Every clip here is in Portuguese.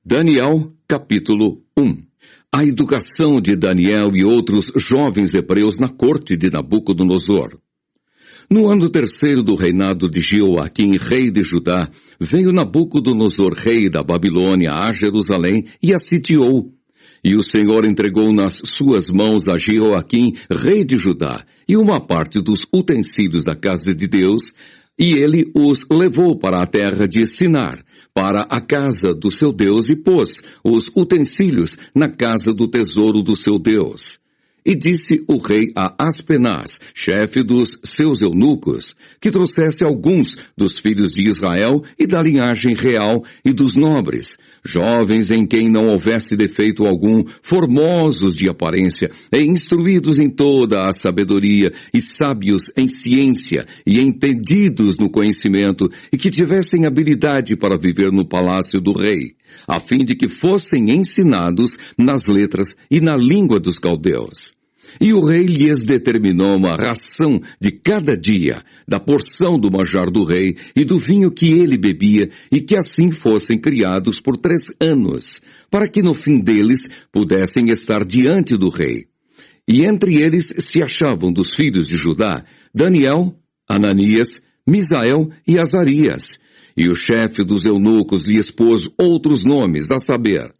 Daniel, capítulo 1. A educação de Daniel e outros jovens hebreus na corte de Nabucodonosor. No ano terceiro do reinado de Jeoaquim, rei de Judá, veio Nabucodonosor, rei da Babilônia, a Jerusalém e a sitiou. E o Senhor entregou nas suas mãos a Jeoaquim, rei de Judá, e uma parte dos utensílios da casa de Deus, e ele os levou para a terra de Sinar, para a casa do seu Deus, e pôs os utensílios na casa do tesouro do seu Deus. E disse o rei a Aspenaz, chefe dos seus eunucos, que trouxesse alguns dos filhos de Israel e da linhagem real e dos nobres, jovens em quem não houvesse defeito algum, formosos de aparência, e instruídos em toda a sabedoria, e sábios em ciência, e entendidos no conhecimento, e que tivessem habilidade para viver no palácio do rei, a fim de que fossem ensinados nas letras e na língua dos caldeus. E o rei lhes determinou uma ração de cada dia, da porção do manjar do rei e do vinho que ele bebia, e que assim fossem criados por 3 anos, para que no fim deles pudessem estar diante do rei. E entre eles se achavam dos filhos de Judá, Daniel, Ananias, Misael e Azarias. E o chefe dos eunucos lhes pôs outros nomes, a saber,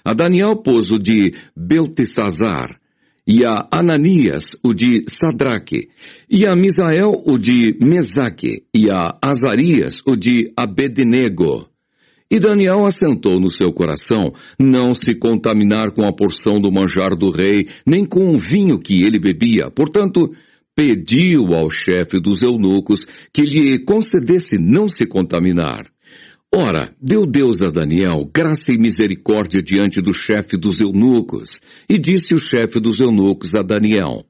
a Daniel pôs o de Beltesazar, e a Ananias o de Sadraque, e a Misael o de Mesaque, e a Azarias o de Abednego. E Daniel assentou no seu coração não se contaminar com a porção do manjar do rei, nem com o vinho que ele bebia. Portanto, pediu ao chefe dos eunucos que lhe concedesse não se contaminar. Ora, deu Deus a Daniel graça e misericórdia diante do chefe dos eunucos. E disse o chefe dos eunucos a Daniel: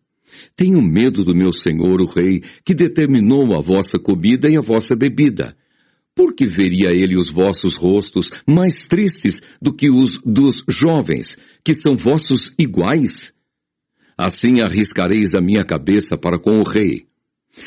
Tenho medo do meu senhor o rei, que determinou a vossa comida e a vossa bebida. Porque veria ele os vossos rostos mais tristes do que os dos jovens, que são vossos iguais? Assim arriscareis a minha cabeça para com o rei.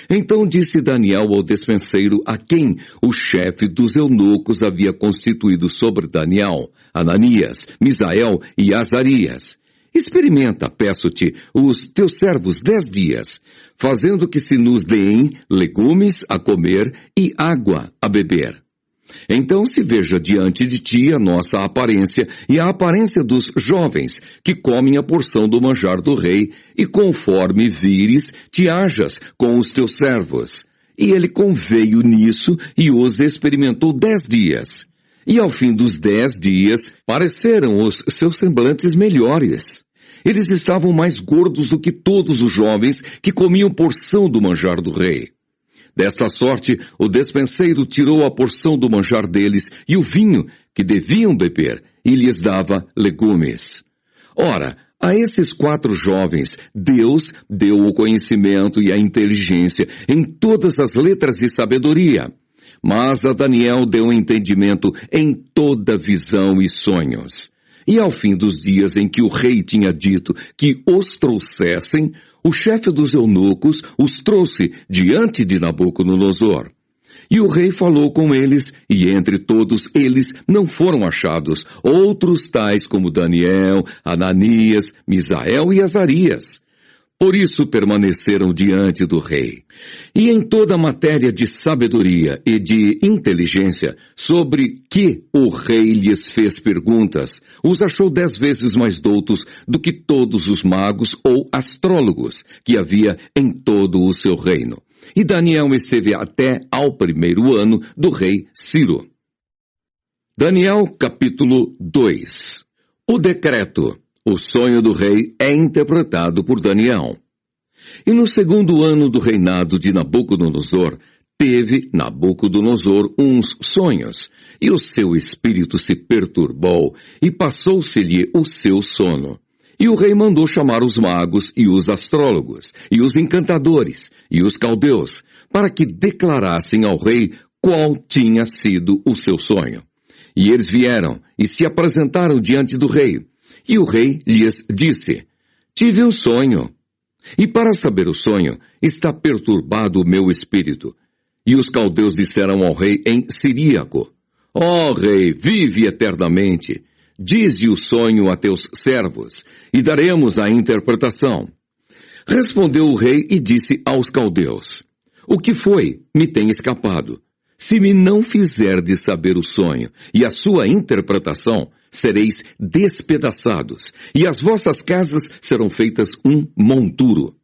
Então disse Daniel ao despenseiro, a quem o chefe dos eunucos havia constituído sobre Daniel, Ananias, Misael e Azarias: Experimenta, peço-te, os teus servos 10 dias, fazendo que se nos deem legumes a comer e água a beber. Então se veja diante de ti a nossa aparência e a aparência dos jovens, que comem a porção do manjar do rei, e conforme vires, te hajas com os teus servos. E ele conveio nisso e os experimentou 10 dias. E ao fim dos 10 dias, pareceram os seus semblantes melhores. Eles estavam mais gordos do que todos os jovens que comiam porção do manjar do rei. Desta sorte, o despenseiro tirou a porção do manjar deles e o vinho que deviam beber, e lhes dava legumes. Ora, a esses 4 jovens, Deus deu o conhecimento e a inteligência em todas as letras e sabedoria. Mas a Daniel deu entendimento em toda visão e sonhos. E ao fim dos dias em que o rei tinha dito que os trouxessem, o chefe dos eunucos os trouxe diante de Nabucodonosor. E o rei falou com eles, e entre todos eles não foram achados outros tais como Daniel, Ananias, Misael e Azarias. Por isso permaneceram diante do rei. E em toda a matéria de sabedoria e de inteligência, sobre que o rei lhes fez perguntas, os achou 10 vezes mais doutos do que todos os magos ou astrólogos que havia em todo o seu reino. E Daniel esteve até ao 1º ano do rei Ciro. Daniel, capítulo 2. O decreto. O sonho do rei é interpretado por Daniel. E no 2º ano do reinado de Nabucodonosor, teve Nabucodonosor uns sonhos, e o seu espírito se perturbou, e passou-se-lhe o seu sono. E o rei mandou chamar os magos e os astrólogos, e os encantadores, e os caldeus, para que declarassem ao rei qual tinha sido o seu sonho. E eles vieram e se apresentaram diante do rei. E o rei lhes disse: Tive um sonho, e para saber o sonho está perturbado o meu espírito. E os caldeus disseram ao rei em siríaco: Ó rei, vive eternamente. Dize o sonho a teus servos, e daremos a interpretação. Respondeu o rei e disse aos caldeus: O que foi? Me tem escapado. Se me não fizerdes saber o sonho e a sua interpretação, sereis despedaçados, e as vossas casas serão feitas um monturo.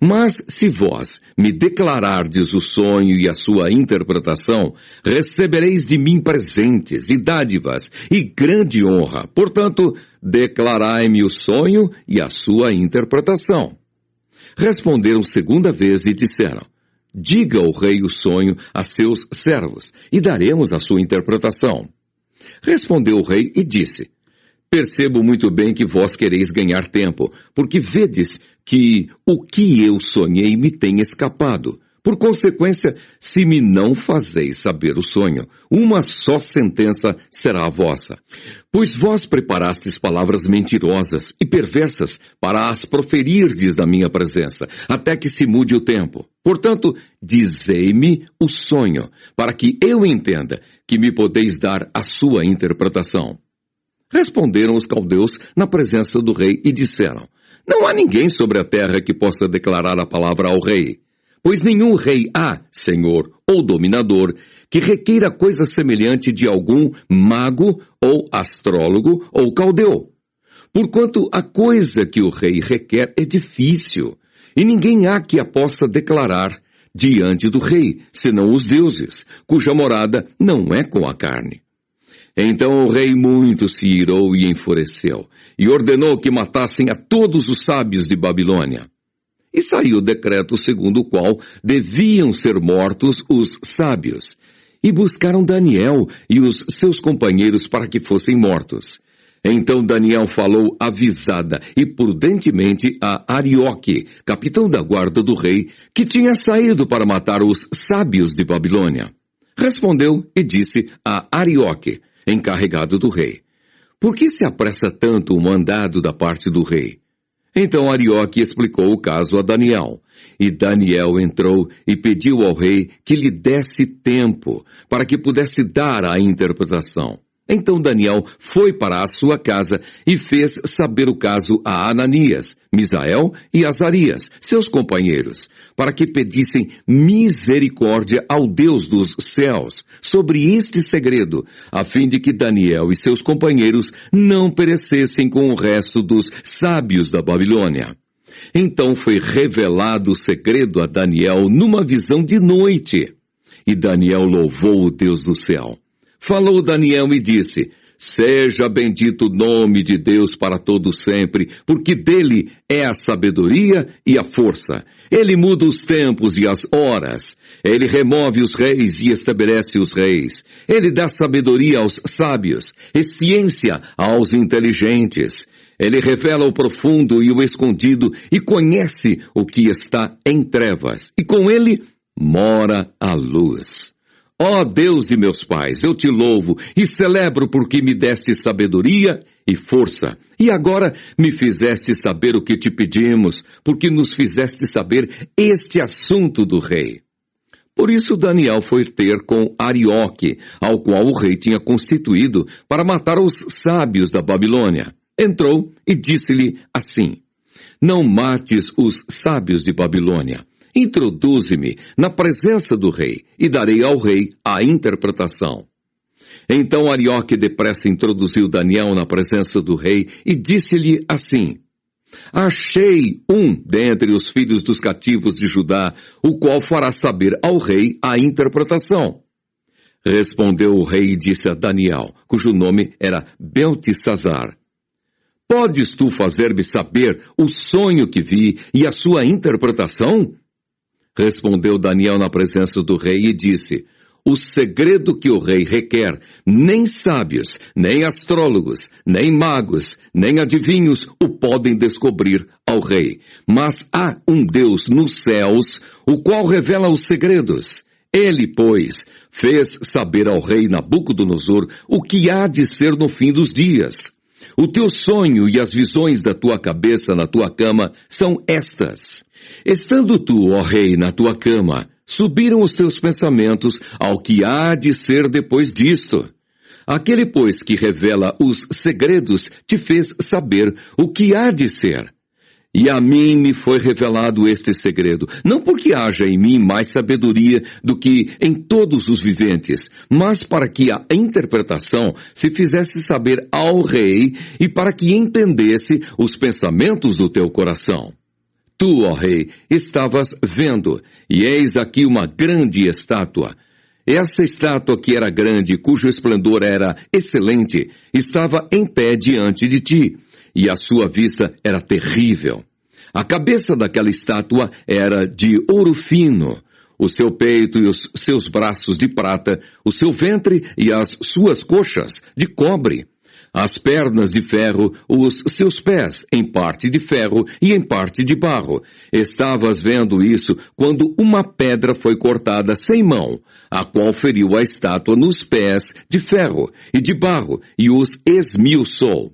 Mas se vós me declarardes o sonho e a sua interpretação, recebereis de mim presentes e dádivas e grande honra. Portanto, declarai-me o sonho e a sua interpretação. Responderam segunda vez e disseram: Diga ao rei o sonho a seus servos, e daremos a sua interpretação. Respondeu o rei e disse: Percebo muito bem que vós quereis ganhar tempo, porque vedes que o que eu sonhei me tem escapado. Por consequência, se me não fazeis saber o sonho, uma só sentença será a vossa. Pois vós preparastes palavras mentirosas e perversas para as proferirdes na minha presença, até que se mude o tempo. Portanto, dizei-me o sonho, para que eu entenda que me podeis dar a sua interpretação. Responderam os caldeus na presença do rei e disseram: Não há ninguém sobre a terra que possa declarar a palavra ao rei. Pois nenhum rei há, senhor ou dominador, que requeira coisa semelhante de algum mago ou astrólogo ou caldeu. Porquanto a coisa que o rei requer é difícil, e ninguém há que a possa declarar diante do rei, senão os deuses, cuja morada não é com a carne. Então o rei muito se irou e enfureceu, e ordenou que matassem a todos os sábios de Babilônia. E saiu o decreto segundo o qual deviam ser mortos os sábios. E buscaram Daniel e os seus companheiros para que fossem mortos. Então Daniel falou avisada e prudentemente a Arioque, capitão da guarda do rei, que tinha saído para matar os sábios de Babilônia. Respondeu e disse a Arioque, encarregado do rei: Por que se apressa tanto o mandado da parte do rei? Então Arioque explicou o caso a Daniel. E Daniel entrou e pediu ao rei que lhe desse tempo, para que pudesse dar a interpretação. Então Daniel foi para a sua casa e fez saber o caso a Ananias, Misael e Azarias, seus companheiros, para que pedissem misericórdia ao Deus dos céus sobre este segredo, a fim de que Daniel e seus companheiros não perecessem com o resto dos sábios da Babilônia. Então foi revelado o segredo a Daniel numa visão de noite. E Daniel louvou o Deus do céu. Falou Daniel e disse: Seja bendito o nome de Deus para todo sempre, porque dele é a sabedoria e a força. Ele muda os tempos e as horas. Ele remove os reis e estabelece os reis. Ele dá sabedoria aos sábios e ciência aos inteligentes. Ele revela o profundo e o escondido e conhece o que está em trevas. E com ele mora a luz. Ó Deus de meus pais, eu te louvo e celebro porque me deste sabedoria e força. E agora me fizeste saber o que te pedimos, porque nos fizeste saber este assunto do rei. Por isso Daniel foi ter com Arioque, ao qual o rei tinha constituído para matar os sábios da Babilônia. Entrou e disse-lhe assim: Não mates os sábios de Babilônia. Introduze-me na presença do rei, e darei ao rei a interpretação. Então Arioque depressa introduziu Daniel na presença do rei, e disse-lhe assim: Achei um dentre os filhos dos cativos de Judá, o qual fará saber ao rei a interpretação. Respondeu o rei e disse a Daniel, cujo nome era Beltesazar: Podes tu fazer-me saber o sonho que vi e a sua interpretação? Respondeu Daniel na presença do rei e disse: O segredo que o rei requer, nem sábios, nem astrólogos, nem magos, nem adivinhos o podem descobrir ao rei. Mas há um Deus nos céus, o qual revela os segredos. Ele, pois, fez saber ao rei Nabucodonosor o que há de ser no fim dos dias. O teu sonho e as visões da tua cabeça na tua cama são estas. Estando tu, ó rei, na tua cama, subiram os teus pensamentos ao que há de ser depois disto. Aquele, pois, que revela os segredos, te fez saber o que há de ser. E a mim me foi revelado este segredo, não porque haja em mim mais sabedoria do que em todos os viventes, mas para que a interpretação se fizesse saber ao rei e para que entendesse os pensamentos do teu coração. Tu, ó rei, estavas vendo, e eis aqui uma grande estátua. Essa estátua que era grande, cujo esplendor era excelente, estava em pé diante de ti, e a sua vista era terrível. A cabeça daquela estátua era de ouro fino, o seu peito e os seus braços de prata, o seu ventre e as suas coxas de cobre, as pernas de ferro, os seus pés em parte de ferro e em parte de barro. Estavas vendo isso quando uma pedra foi cortada sem mão, a qual feriu a estátua nos pés de ferro e de barro e os esmiuçou.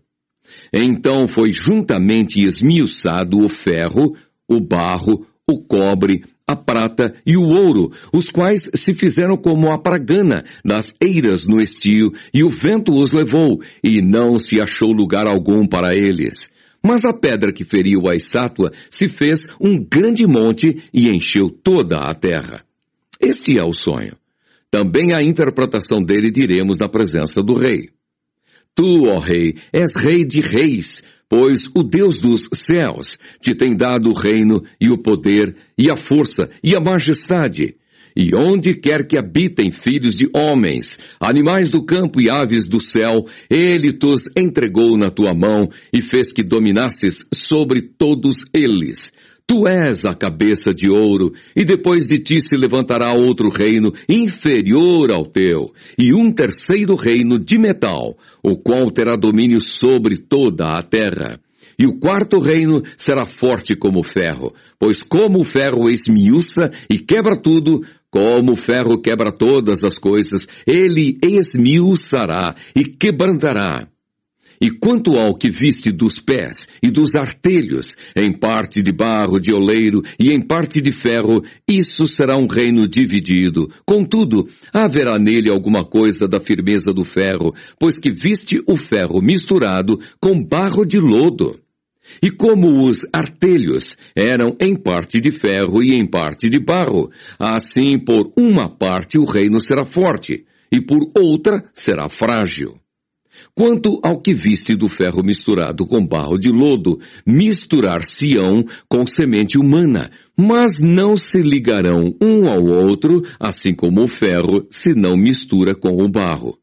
Então foi juntamente esmiuçado o ferro, o barro, o cobre, a prata e o ouro, os quais se fizeram como a pragana das eiras no estio, e o vento os levou, e não se achou lugar algum para eles. Mas a pedra que feriu a estátua se fez um grande monte e encheu toda a terra. Este é o sonho. Também a interpretação dele diremos na presença do rei. Tu, ó rei, és rei de reis, pois o Deus dos céus te tem dado o reino e o poder e a força e a majestade. E onde quer que habitem filhos de homens, animais do campo e aves do céu, ele tos entregou na tua mão e fez que dominasses sobre todos eles. Tu és a cabeça de ouro, e depois de ti se levantará outro reino inferior ao teu, e um terceiro reino de metal, o qual terá domínio sobre toda a terra. E o quarto reino será forte como o ferro, pois como o ferro esmiuça e quebra tudo, como o ferro quebra todas as coisas, ele esmiuçará e quebrantará. E quanto ao que viste dos pés e dos artelhos, em parte de barro de oleiro e em parte de ferro, isso será um reino dividido. Contudo, haverá nele alguma coisa da firmeza do ferro, pois que viste o ferro misturado com barro de lodo. E como os artelhos eram em parte de ferro e em parte de barro, assim por uma parte o reino será forte, e por outra será frágil. Quanto ao que viste do ferro misturado com barro de lodo, misturar-se-ão com semente humana, mas não se ligarão um ao outro, assim como o ferro se não mistura com o barro.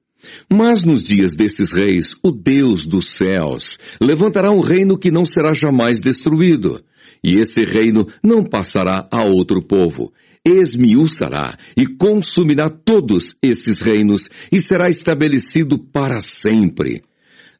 Mas nos dias desses reis, o Deus dos céus levantará um reino que não será jamais destruído, e esse reino não passará a outro povo. Esmiuçará e consumirá todos esses reinos e será estabelecido para sempre.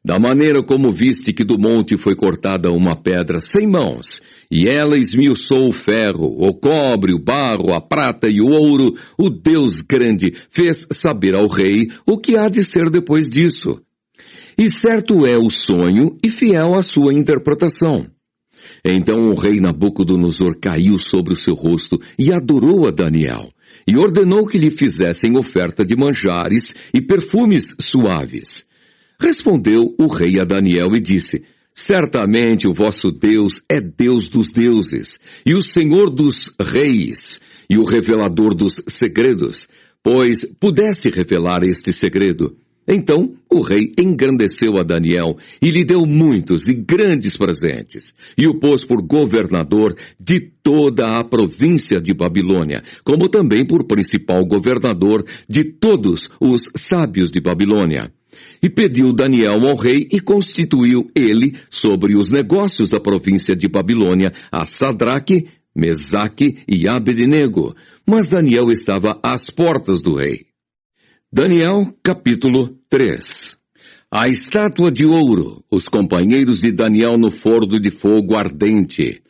Da maneira como viste que do monte foi cortada uma pedra sem mãos, e ela esmiuçou o ferro, o cobre, o barro, a prata e o ouro, o Deus grande fez saber ao rei o que há de ser depois disso. E certo é o sonho e fiel a sua interpretação. Então o rei Nabucodonosor caiu sobre o seu rosto e adorou a Daniel, e ordenou que lhe fizessem oferta de manjares e perfumes suaves. Respondeu o rei a Daniel e disse: certamente o vosso Deus é Deus dos deuses, e o Senhor dos reis, e o revelador dos segredos, pois pudesse revelar este segredo. Então o rei engrandeceu a Daniel e lhe deu muitos e grandes presentes, e o pôs por governador de toda a província de Babilônia, como também por principal governador de todos os sábios de Babilônia. E pediu Daniel ao rei e constituiu ele sobre os negócios da província de Babilônia a Sadraque, Mesaque e Abednego, mas Daniel estava às portas do rei. Daniel, capítulo 3. A estátua de ouro, os companheiros de Daniel no forno de fogo ardente.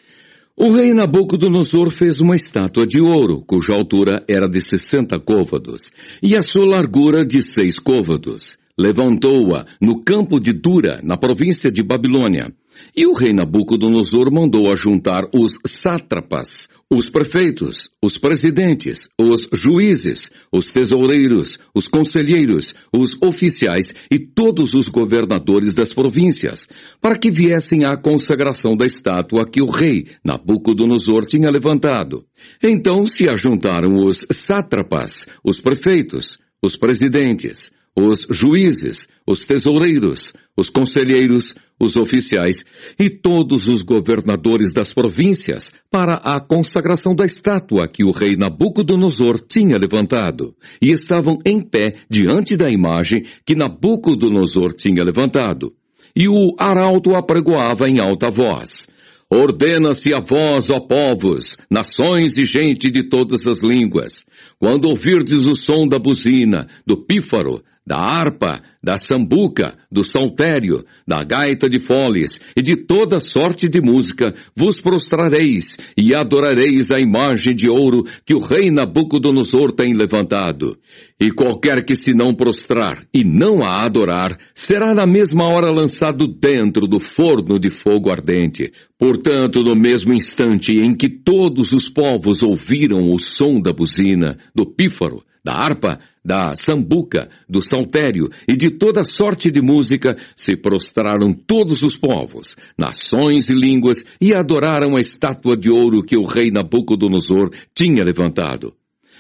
O rei Nabucodonosor fez uma estátua de ouro, cuja altura era de 60 côvados, e a sua largura de 6 côvados. Levantou-a no campo de Dura, na província de Babilônia. E o rei Nabucodonosor mandou ajuntar os sátrapas, os prefeitos, os presidentes, os juízes, os tesoureiros, os conselheiros, os oficiais e todos os governadores das províncias, para que viessem à consagração da estátua que o rei Nabucodonosor tinha levantado. Então se ajuntaram os sátrapas, os prefeitos, os presidentes, os juízes, os tesoureiros, os conselheiros, os oficiais e todos os governadores das províncias para a consagração da estátua que o rei Nabucodonosor tinha levantado, e estavam em pé diante da imagem que Nabucodonosor tinha levantado. E o arauto apregoava em alta voz: Ordena-se a vós, ó povos, nações e gente de todas as línguas, quando ouvirdes o som da buzina, do pífaro, da harpa, da sambuca, do saltério, da gaita de foles e de toda sorte de música, vos prostrareis e adorareis a imagem de ouro que o rei Nabucodonosor tem levantado. E qualquer que se não prostrar e não a adorar, será na mesma hora lançado dentro do forno de fogo ardente. Portanto, no mesmo instante em que todos os povos ouviram o som da buzina, do pífaro, da harpa, da sambuca, do saltério e de toda sorte de música, se prostraram todos os povos, nações e línguas, e adoraram a estátua de ouro que o rei Nabucodonosor tinha levantado.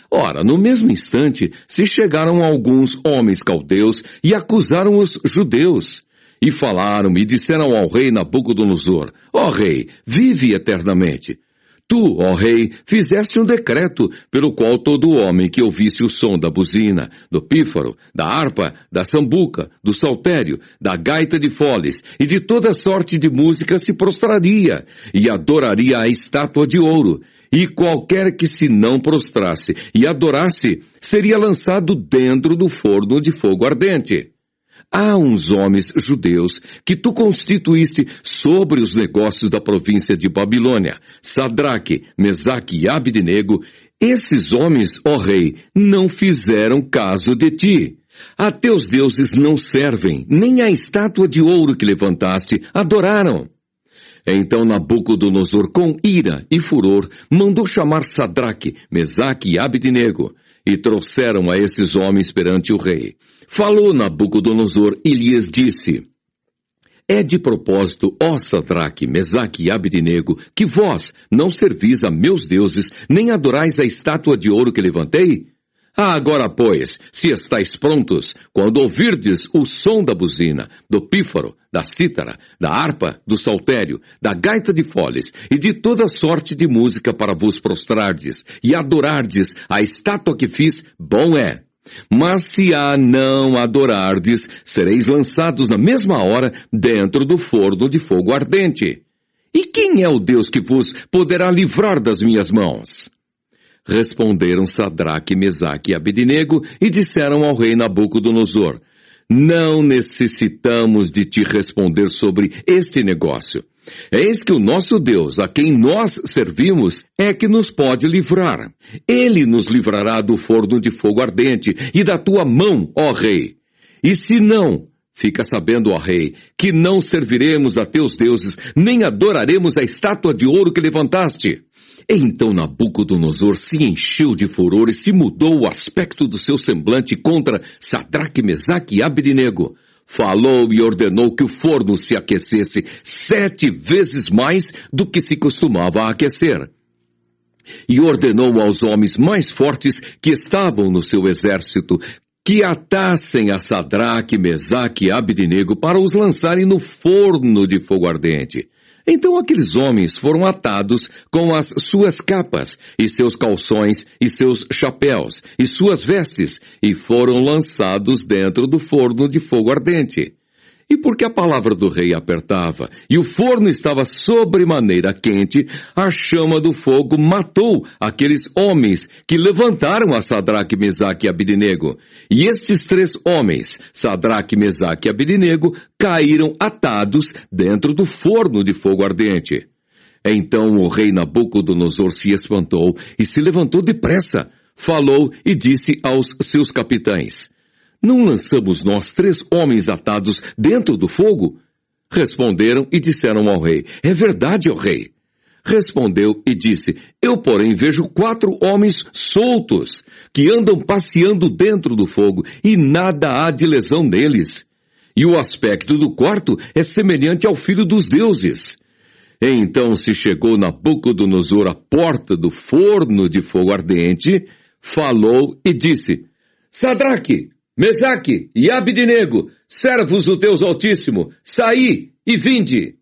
Ora, no mesmo instante, se chegaram alguns homens caldeus e acusaram os judeus. E falaram e disseram ao rei Nabucodonosor: Ó rei, vive eternamente. Tu, ó rei, fizeste um decreto pelo qual todo homem que ouvisse o som da buzina, do pífaro, da harpa, da sambuca, do saltério, da gaita de foles e de toda sorte de música se prostraria e adoraria a estátua de ouro. E qualquer que se não prostrasse e adorasse, seria lançado dentro do forno de fogo ardente. Há uns homens judeus que tu constituíste sobre os negócios da província de Babilônia, Sadraque, Mesaque e Abdenego. Esses homens, ó rei, não fizeram caso de ti. A teus deuses não servem, nem a estátua de ouro que levantaste adoraram. Então Nabucodonosor, com ira e furor, mandou chamar Sadraque, Mesaque e Abdenego. E trouxeram a esses homens perante o rei. Falou Nabucodonosor e lhes disse: É de propósito, ó Sadraque, Mesaque e Abdenego, que vós não servis a meus deuses, nem adorais a estátua de ouro que levantei? Agora, pois, se estáis prontos, quando ouvirdes o som da buzina, do pífaro, da cítara, da harpa, do saltério, da gaita de foles e de toda sorte de música para vos prostrardes e adorardes a estátua que fiz, bom é. Mas se a não adorardes, sereis lançados na mesma hora dentro do forno de fogo ardente. E quem é o Deus que vos poderá livrar das minhas mãos? Responderam Sadraque, Mesaque e Abdenego e disseram ao rei Nabucodonosor: Não necessitamos de te responder sobre este negócio. Eis que o nosso Deus, a quem nós servimos, é que nos pode livrar. Ele nos livrará do forno de fogo ardente e da tua mão, ó rei. E se não, fica sabendo, ó rei, que não serviremos a teus deuses, nem adoraremos a estátua de ouro que levantaste. Então Nabucodonosor se encheu de furor e se mudou o aspecto do seu semblante contra Sadraque, Mesaque e Abdenego. Falou e ordenou que o forno se aquecesse 7 vezes mais do que se costumava aquecer. E ordenou aos homens mais fortes que estavam no seu exército que atassem a Sadraque, Mesaque e Abdenego para os lançarem no forno de fogo ardente. Então aqueles homens foram atados com as suas capas, e seus calções, e seus chapéus, e suas vestes, e foram lançados dentro do forno de fogo ardente. E porque a palavra do rei apertava, e o forno estava sobremaneira quente, a chama do fogo matou aqueles homens que levantaram a Sadraque, Mesaque e Abdenego. E estes 3 homens, Sadraque, Mesaque e Abdenego, caíram atados dentro do forno de fogo ardente. Então o rei Nabucodonosor se espantou e se levantou depressa, falou e disse aos seus capitães: Não lançamos nós 3 homens atados dentro do fogo? Responderam e disseram ao rei: é verdade, ó rei. Respondeu e disse: eu, porém, vejo 4 homens soltos, que andam passeando dentro do fogo, e nada há de lesão neles. E o aspecto do quarto é semelhante ao filho dos deuses. Então se chegou Nabucodonosor à porta do forno de fogo ardente, falou e disse: Sadraque, Mesaque e Abdenego, servos do Deus Altíssimo, saí e vinde.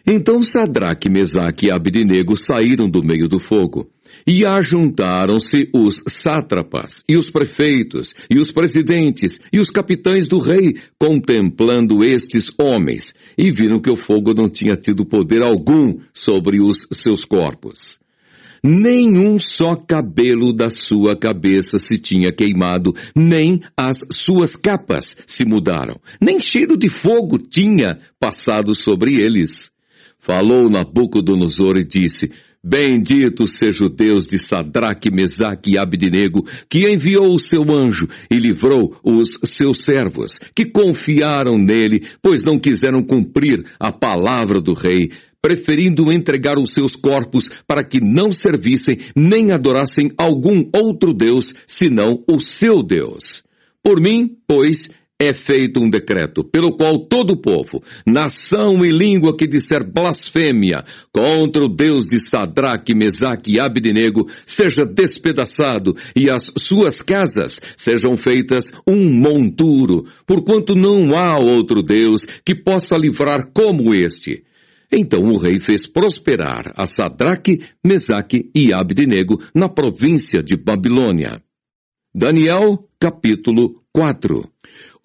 Então Sadraque, Mesaque e Abdenego saíram do meio do fogo, e ajuntaram-se os sátrapas, e os prefeitos, e os presidentes, e os capitães do rei, contemplando estes homens, e viram que o fogo não tinha tido poder algum sobre os seus corpos. Nenhum só cabelo da sua cabeça se tinha queimado, nem as suas capas se mudaram, nem cheiro de fogo tinha passado sobre eles. Falou Nabucodonosor e disse: bendito seja o Deus de Sadraque, Mesaque e Abdenego, que enviou o seu anjo e livrou os seus servos, que confiaram nele, pois não quiseram cumprir a palavra do rei, preferindo entregar os seus corpos para que não servissem nem adorassem algum outro Deus, senão o seu Deus. Por mim, pois, é feito um decreto, pelo qual todo o povo, nação e língua que disser blasfêmia contra o Deus de Sadraque, Mesaque e Abdenego, seja despedaçado, e as suas casas sejam feitas um monturo, porquanto não há outro Deus que possa livrar como este. Então o rei fez prosperar a Sadraque, Mesaque e Abdenego na província de Babilônia. Daniel, capítulo 4.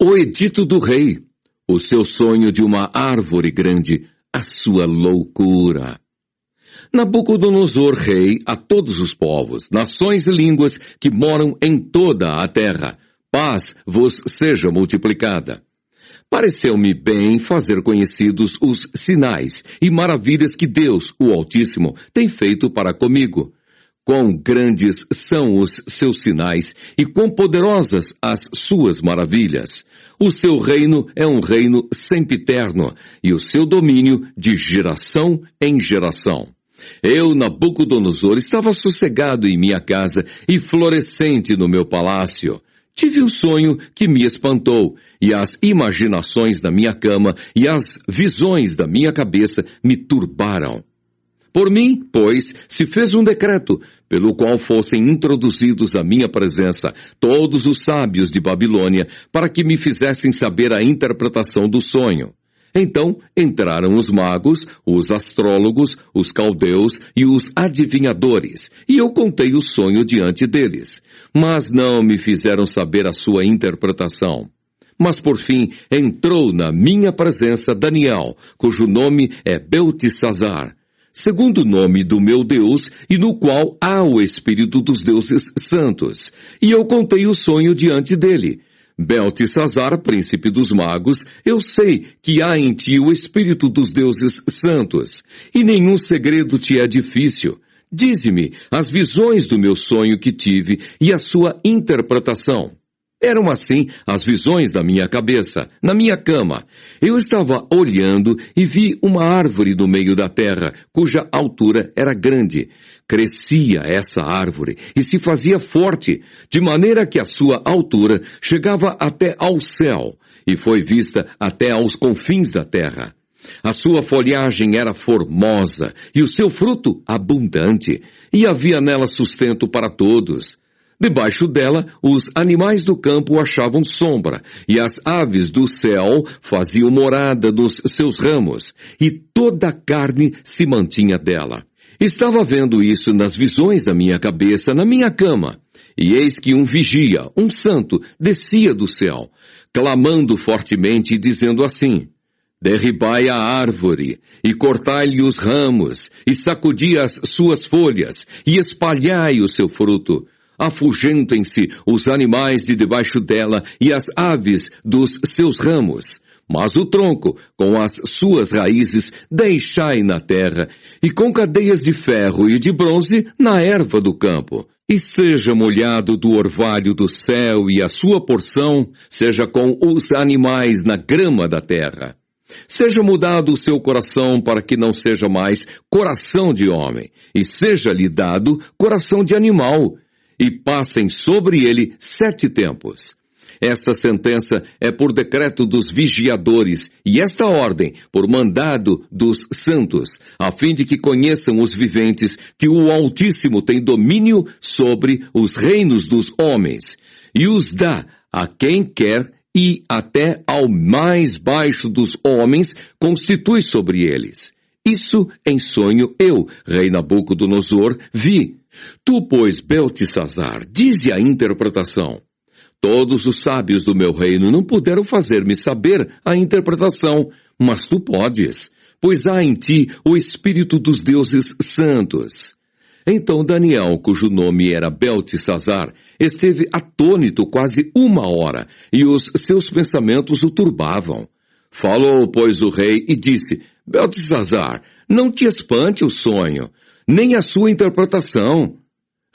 O edito do rei, o seu sonho de uma árvore grande, a sua loucura. Nabucodonosor, rei, a todos os povos, nações e línguas que moram em toda a terra, paz vos seja multiplicada. Pareceu-me bem fazer conhecidos os sinais e maravilhas que Deus, o Altíssimo, tem feito para comigo. Quão grandes são os seus sinais e quão poderosas as suas maravilhas. O seu reino é um reino sempiterno e o seu domínio de geração em geração. Eu, Nabucodonosor, estava sossegado em minha casa e florescente no meu palácio. Tive um sonho que me espantou, e as imaginações da minha cama e as visões da minha cabeça me turbaram. Por mim, pois, se fez um decreto, pelo qual fossem introduzidos à minha presença todos os sábios de Babilônia, para que me fizessem saber a interpretação do sonho. Então entraram os magos, os astrólogos, os caldeus e os adivinhadores, e eu contei o sonho diante deles, mas não me fizeram saber a sua interpretação. Mas por fim entrou na minha presença Daniel, cujo nome é Beltesazar, segundo o nome do meu Deus, e no qual há o Espírito dos deuses santos. E eu contei o sonho diante dele. Beltesazar, príncipe dos magos, eu sei que há em ti o Espírito dos deuses santos, e nenhum segredo te é difícil. Dize-me as visões do meu sonho que tive e a sua interpretação. Eram assim as visões da minha cabeça, na minha cama. Eu estava olhando e vi uma árvore no meio da terra, cuja altura era grande. Crescia essa árvore e se fazia forte, de maneira que a sua altura chegava até ao céu, e foi vista até aos confins da terra. A sua folhagem era formosa, e o seu fruto abundante, e havia nela sustento para todos. Debaixo dela, os animais do campo achavam sombra, e as aves do céu faziam morada nos seus ramos, e toda a carne se mantinha dela. Estava vendo isso nas visões da minha cabeça, na minha cama, e eis que um vigia, um santo, descia do céu, clamando fortemente e dizendo assim: derribai a árvore, e cortai-lhe os ramos, e sacudi as suas folhas, e espalhai o seu fruto. Afugentem-se os animais de debaixo dela e as aves dos seus ramos. Mas o tronco, com as suas raízes, deixai na terra, e com cadeias de ferro e de bronze na erva do campo. E seja molhado do orvalho do céu, e a sua porção seja com os animais na grama da terra. Seja mudado o seu coração para que não seja mais coração de homem, e seja-lhe dado coração de animal, e passem sobre ele 7 tempos. Esta sentença é por decreto dos vigiadores, e esta ordem por mandado dos santos, a fim de que conheçam os viventes que o Altíssimo tem domínio sobre os reinos dos homens, e os dá a quem quer, e até ao mais baixo dos homens constitui sobre eles. Isso em sonho eu, rei Nabucodonosor, vi. Tu, pois, Beltesazar, dize a interpretação. Todos os sábios do meu reino não puderam fazer-me saber a interpretação, mas tu podes, pois há em ti o espírito dos deuses santos. Então Daniel, cujo nome era Beltesazar, esteve atônito quase 1 hora, e os seus pensamentos o turbavam. Falou, pois, o rei e disse: Beltesazar, não te espante o sonho, nem a sua interpretação.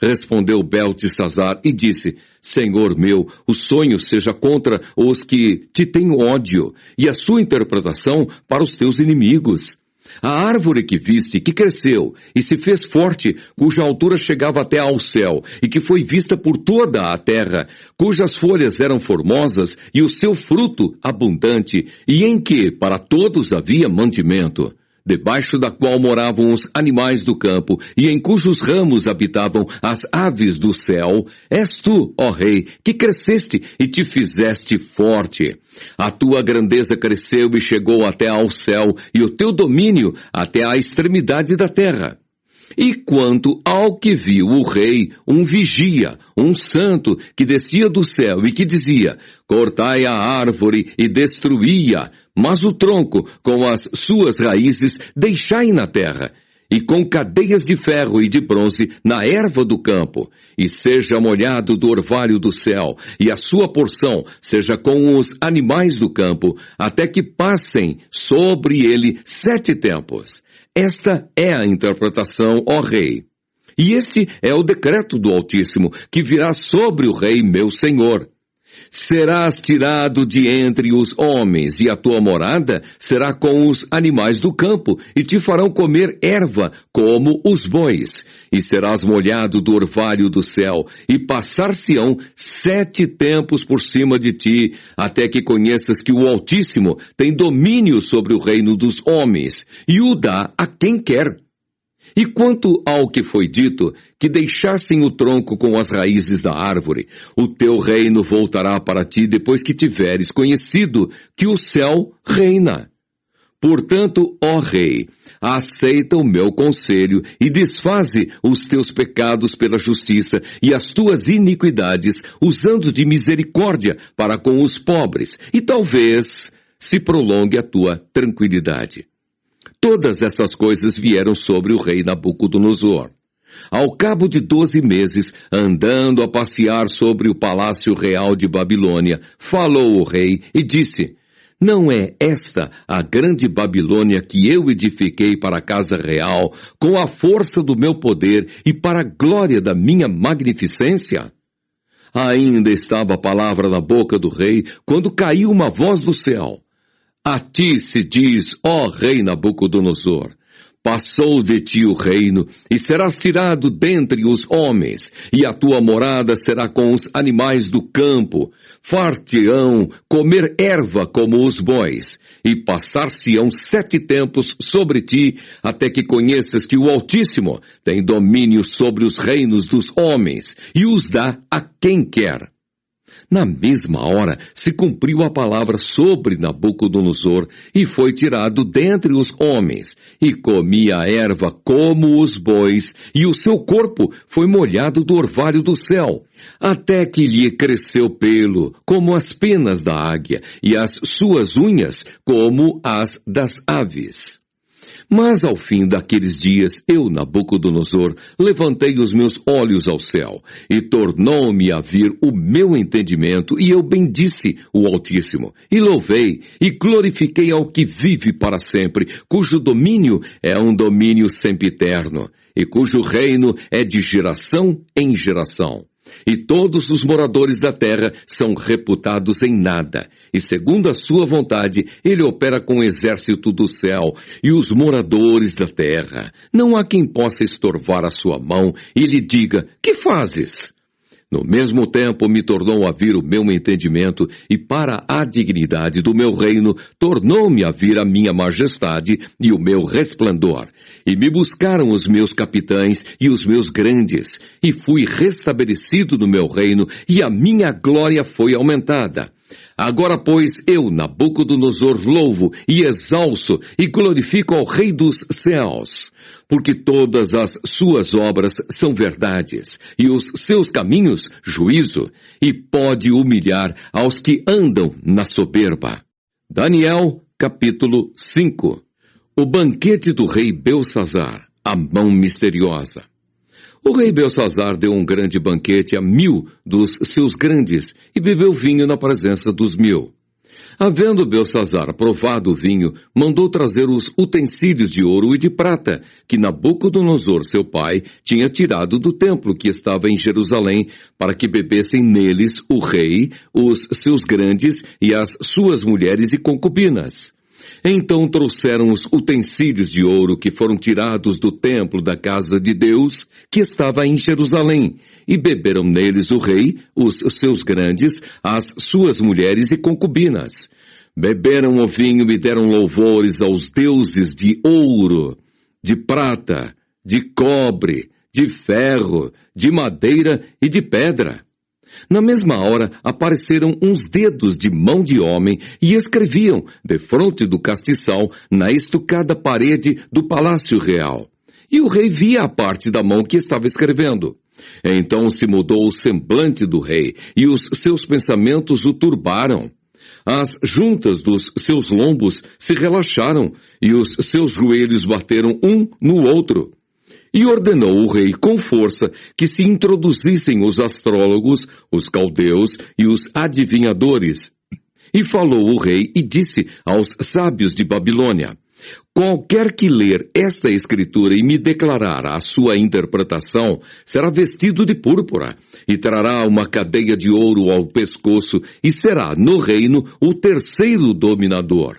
Respondeu Beltesazar e disse: Senhor meu, o sonho seja contra os que te têm ódio, e a sua interpretação para os teus inimigos. A árvore que viste, que cresceu e se fez forte, cuja altura chegava até ao céu, e que foi vista por toda a terra, cujas folhas eram formosas e o seu fruto abundante, e em que para todos havia mantimento, debaixo da qual moravam os animais do campo, e em cujos ramos habitavam as aves do céu, és tu, ó rei, que cresceste e te fizeste forte. A tua grandeza cresceu e chegou até ao céu, e o teu domínio até à extremidade da terra. E quanto ao que viu o rei, um vigia, um santo, que descia do céu e que dizia: cortai a árvore e destruí-a, mas o tronco, com as suas raízes, deixai na terra, e com cadeias de ferro e de bronze na erva do campo, e seja molhado do orvalho do céu, e a sua porção seja com os animais do campo, até que passem sobre ele 7 tempos. Esta é a interpretação, ó rei. E este é o decreto do Altíssimo, que virá sobre o rei meu senhor. Serás tirado de entre os homens, e a tua morada será com os animais do campo, e te farão comer erva como os bois. E serás molhado do orvalho do céu, e passar-se-ão 7 tempos por cima de ti, até que conheças que o Altíssimo tem domínio sobre o reino dos homens, e o dá a quem quer. E quanto ao que foi dito, que deixassem o tronco com as raízes da árvore, o teu reino voltará para ti depois que tiveres conhecido que o céu reina. Portanto, ó rei, aceita o meu conselho e desfaze os teus pecados pela justiça e as tuas iniquidades, usando de misericórdia para com os pobres, e talvez se prolongue a tua tranquilidade. Todas essas coisas vieram sobre o rei Nabucodonosor. Ao cabo de 12 meses, andando a passear sobre o palácio real de Babilônia, falou o rei e disse: não é esta a grande Babilônia que eu edifiquei para a casa real, com a força do meu poder e para a glória da minha magnificência? Ainda estava a palavra na boca do rei, quando caiu uma voz do céu. A ti se diz, ó rei Nabucodonosor, passou de ti o reino, e serás tirado dentre os homens, e a tua morada será com os animais do campo. Far-te-ão comer erva como os bois, e passar-se-ão 7 tempos sobre ti, até que conheças que o Altíssimo tem domínio sobre os reinos dos homens, e os dá a quem quer. Na mesma hora se cumpriu a palavra sobre Nabucodonosor, e foi tirado dentre os homens, e comia a erva como os bois, e o seu corpo foi molhado do orvalho do céu, até que lhe cresceu pelo, como as penas da águia, e as suas unhas como as das aves. Mas ao fim daqueles dias, eu, Nabucodonosor, levantei os meus olhos ao céu, e tornou-me a vir o meu entendimento, e eu bendisse o Altíssimo, e louvei, e glorifiquei ao que vive para sempre, cujo domínio é um domínio sempiterno, e cujo reino é de geração em geração. E todos os moradores da terra são reputados em nada. E segundo a sua vontade, ele opera com o exército do céu e os moradores da terra. Não há quem possa estorvar a sua mão e lhe diga: que fazes? No mesmo tempo me tornou a vir o meu entendimento, e para a dignidade do meu reino, tornou-me a vir a minha majestade e o meu resplendor. E me buscaram os meus capitães e os meus grandes, e fui restabelecido no meu reino, e a minha glória foi aumentada. Agora, pois, eu, Nabucodonosor, louvo e exalço e glorifico ao Rei dos céus, porque todas as suas obras são verdades, e os seus caminhos, juízo, e pode humilhar aos que andam na soberba. Daniel, capítulo 5. O banquete do rei Belsazar, a mão misteriosa. O rei Belsazar deu um grande banquete a 1000 dos seus grandes e bebeu vinho na presença dos 1000. Havendo Belsazar provado o vinho, mandou trazer os utensílios de ouro e de prata, que Nabucodonosor, seu pai, tinha tirado do templo que estava em Jerusalém, para que bebessem neles o rei, os seus grandes e as suas mulheres e concubinas. Então trouxeram os utensílios de ouro que foram tirados do templo da casa de Deus, que estava em Jerusalém, e beberam neles o rei, os seus grandes, as suas mulheres e concubinas. Beberam o vinho e deram louvores aos deuses de ouro, de prata, de cobre, de ferro, de madeira e de pedra. Na mesma hora, apareceram uns dedos de mão de homem e escreviam, defronte do castiçal, na estucada parede do palácio real. E o rei via a parte da mão que estava escrevendo. Então se mudou o semblante do rei, e os seus pensamentos o turbaram. As juntas dos seus lombos se relaxaram, e os seus joelhos bateram um no outro. E ordenou o rei com força que se introduzissem os astrólogos, os caldeus e os adivinhadores. E falou o rei e disse aos sábios de Babilônia: qualquer que ler esta escritura e me declarar a sua interpretação, será vestido de púrpura, e trará uma cadeia de ouro ao pescoço, e será no reino o terceiro dominador.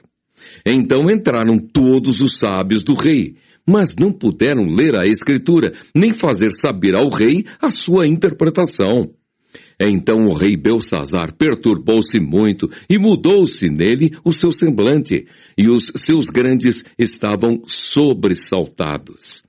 Então entraram todos os sábios do rei, mas não puderam ler a escritura, nem fazer saber ao rei a sua interpretação. Então o rei Belsazar perturbou-se muito e mudou-se nele o seu semblante, e os seus grandes estavam sobressaltados.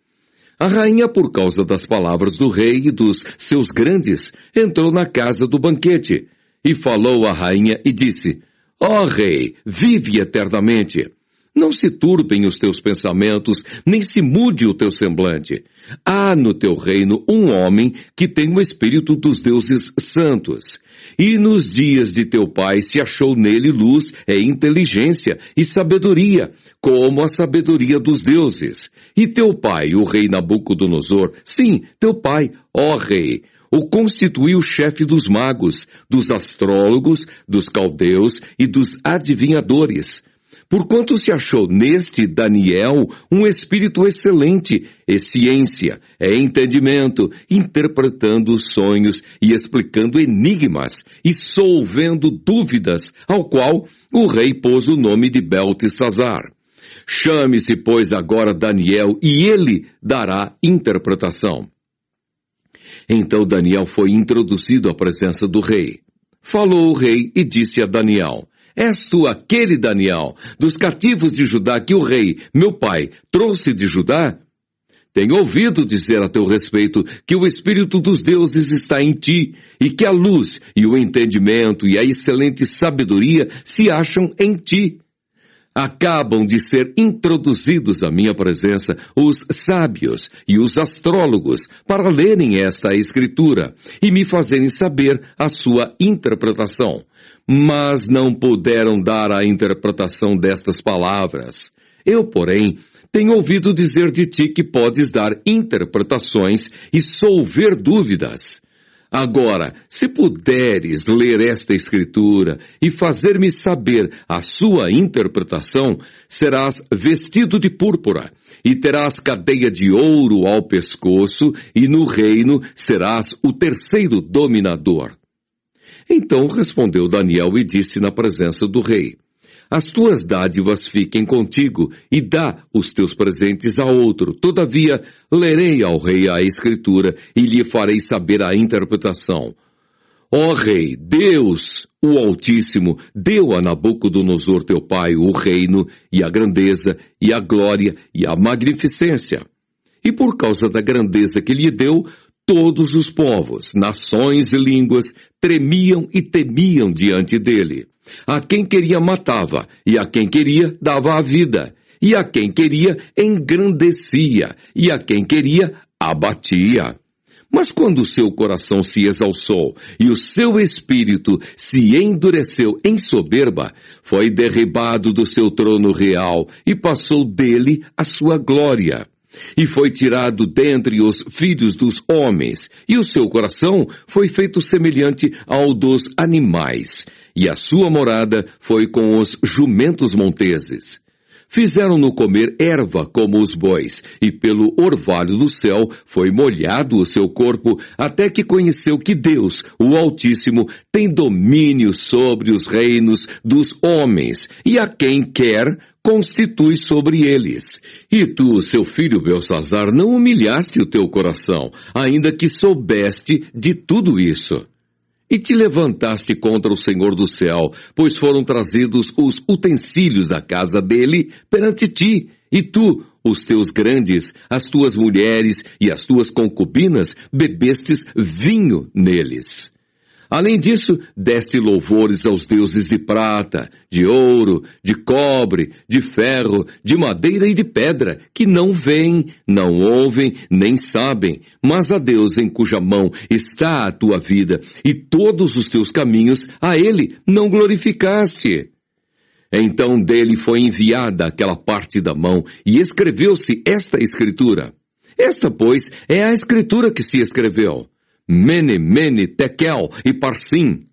A rainha, por causa das palavras do rei e dos seus grandes, entrou na casa do banquete, e falou à rainha e disse: ó rei, vive eternamente. Não se turbem os teus pensamentos, nem se mude o teu semblante. Há no teu reino um homem que tem o espírito dos deuses santos. E nos dias de teu pai se achou nele luz e inteligência e sabedoria, como a sabedoria dos deuses. E teu pai, o rei Nabucodonosor, sim, teu pai, ó rei, o constituiu chefe dos magos, dos astrólogos, dos caldeus e dos adivinhadores. Porquanto se achou neste Daniel um espírito excelente, e ciência, entendimento, interpretando sonhos e explicando enigmas, e solvendo dúvidas, ao qual o rei pôs o nome de Beltesazar. Chame-se, pois, agora Daniel, e ele dará interpretação. Então Daniel foi introduzido à presença do rei. Falou o rei e disse a Daniel: és tu aquele Daniel, dos cativos de Judá que o rei, meu pai, trouxe de Judá? Tenho ouvido dizer a teu respeito que o Espírito dos deuses está em ti, e que a luz e o entendimento e a excelente sabedoria se acham em ti. Acabam de ser introduzidos à minha presença os sábios e os astrólogos para lerem esta escritura e me fazerem saber a sua interpretação. Mas não puderam dar a interpretação destas palavras. Eu, porém, tenho ouvido dizer de ti que podes dar interpretações e solver dúvidas. Agora, se puderes ler esta escritura e fazer-me saber a sua interpretação, serás vestido de púrpura, e terás cadeia de ouro ao pescoço, e no reino serás o terceiro dominador. Então respondeu Daniel e disse na presença do rei: As tuas dádivas fiquem contigo, e dá os teus presentes a outro. Todavia, lerei ao rei a escritura, e lhe farei saber a interpretação. Ó rei, Deus, o Altíssimo, deu a Nabucodonosor teu pai o reino, e a grandeza, e a glória, e a magnificência. E por causa da grandeza que lhe deu, todos os povos, nações e línguas tremiam e temiam diante dele. A quem queria matava, e a quem queria dava a vida, e a quem queria engrandecia, e a quem queria abatia. Mas quando o seu coração se exalçou e o seu espírito se endureceu em soberba, foi derribado do seu trono real e passou dele a sua glória. E foi tirado dentre os filhos dos homens, e o seu coração foi feito semelhante ao dos animais, e a sua morada foi com os jumentos monteses. Fizeram-no comer erva como os bois, e pelo orvalho do céu foi molhado o seu corpo, até que conheceu que Deus, o Altíssimo, tem domínio sobre os reinos dos homens, e a quem quer constitui sobre eles. E tu, seu filho Belsazar, não humilhaste o teu coração, ainda que soubeste de tudo isso. E te levantaste contra o Senhor do céu, pois foram trazidos os utensílios da casa dele perante ti, e tu, os teus grandes, as tuas mulheres e as tuas concubinas, bebestes vinho neles. Além disso, deste louvores aos deuses de prata, de ouro, de cobre, de ferro, de madeira e de pedra, que não veem, não ouvem, nem sabem, mas a Deus em cuja mão está a tua vida, e todos os teus caminhos a ele não glorificaste. Então dele foi enviada aquela parte da mão, e escreveu-se esta escritura. Esta, pois, é a escritura que se escreveu. Mene, Mene, Tekel e Parsim.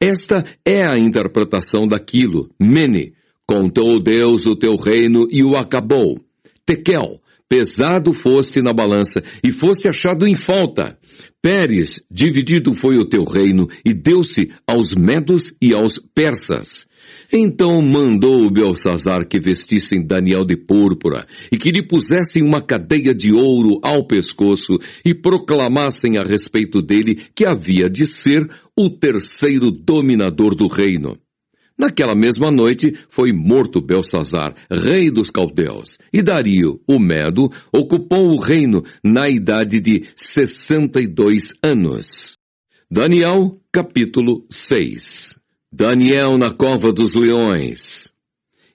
Esta é a interpretação daquilo. Mene, contou Deus o teu reino e o acabou. Tekel, pesado foste na balança e foste achado em falta. Pérez, dividido foi o teu reino e deu-se aos medos e aos persas. Então mandou Belsazar que vestissem Daniel de púrpura e que lhe pusessem uma cadeia de ouro ao pescoço e proclamassem a respeito dele que havia de ser o terceiro dominador do reino. Naquela mesma noite foi morto Belsazar, rei dos caldeus, e Dario, o Medo, ocupou o reino na idade de 62 anos. Daniel, capítulo 6. Daniel na cova dos leões.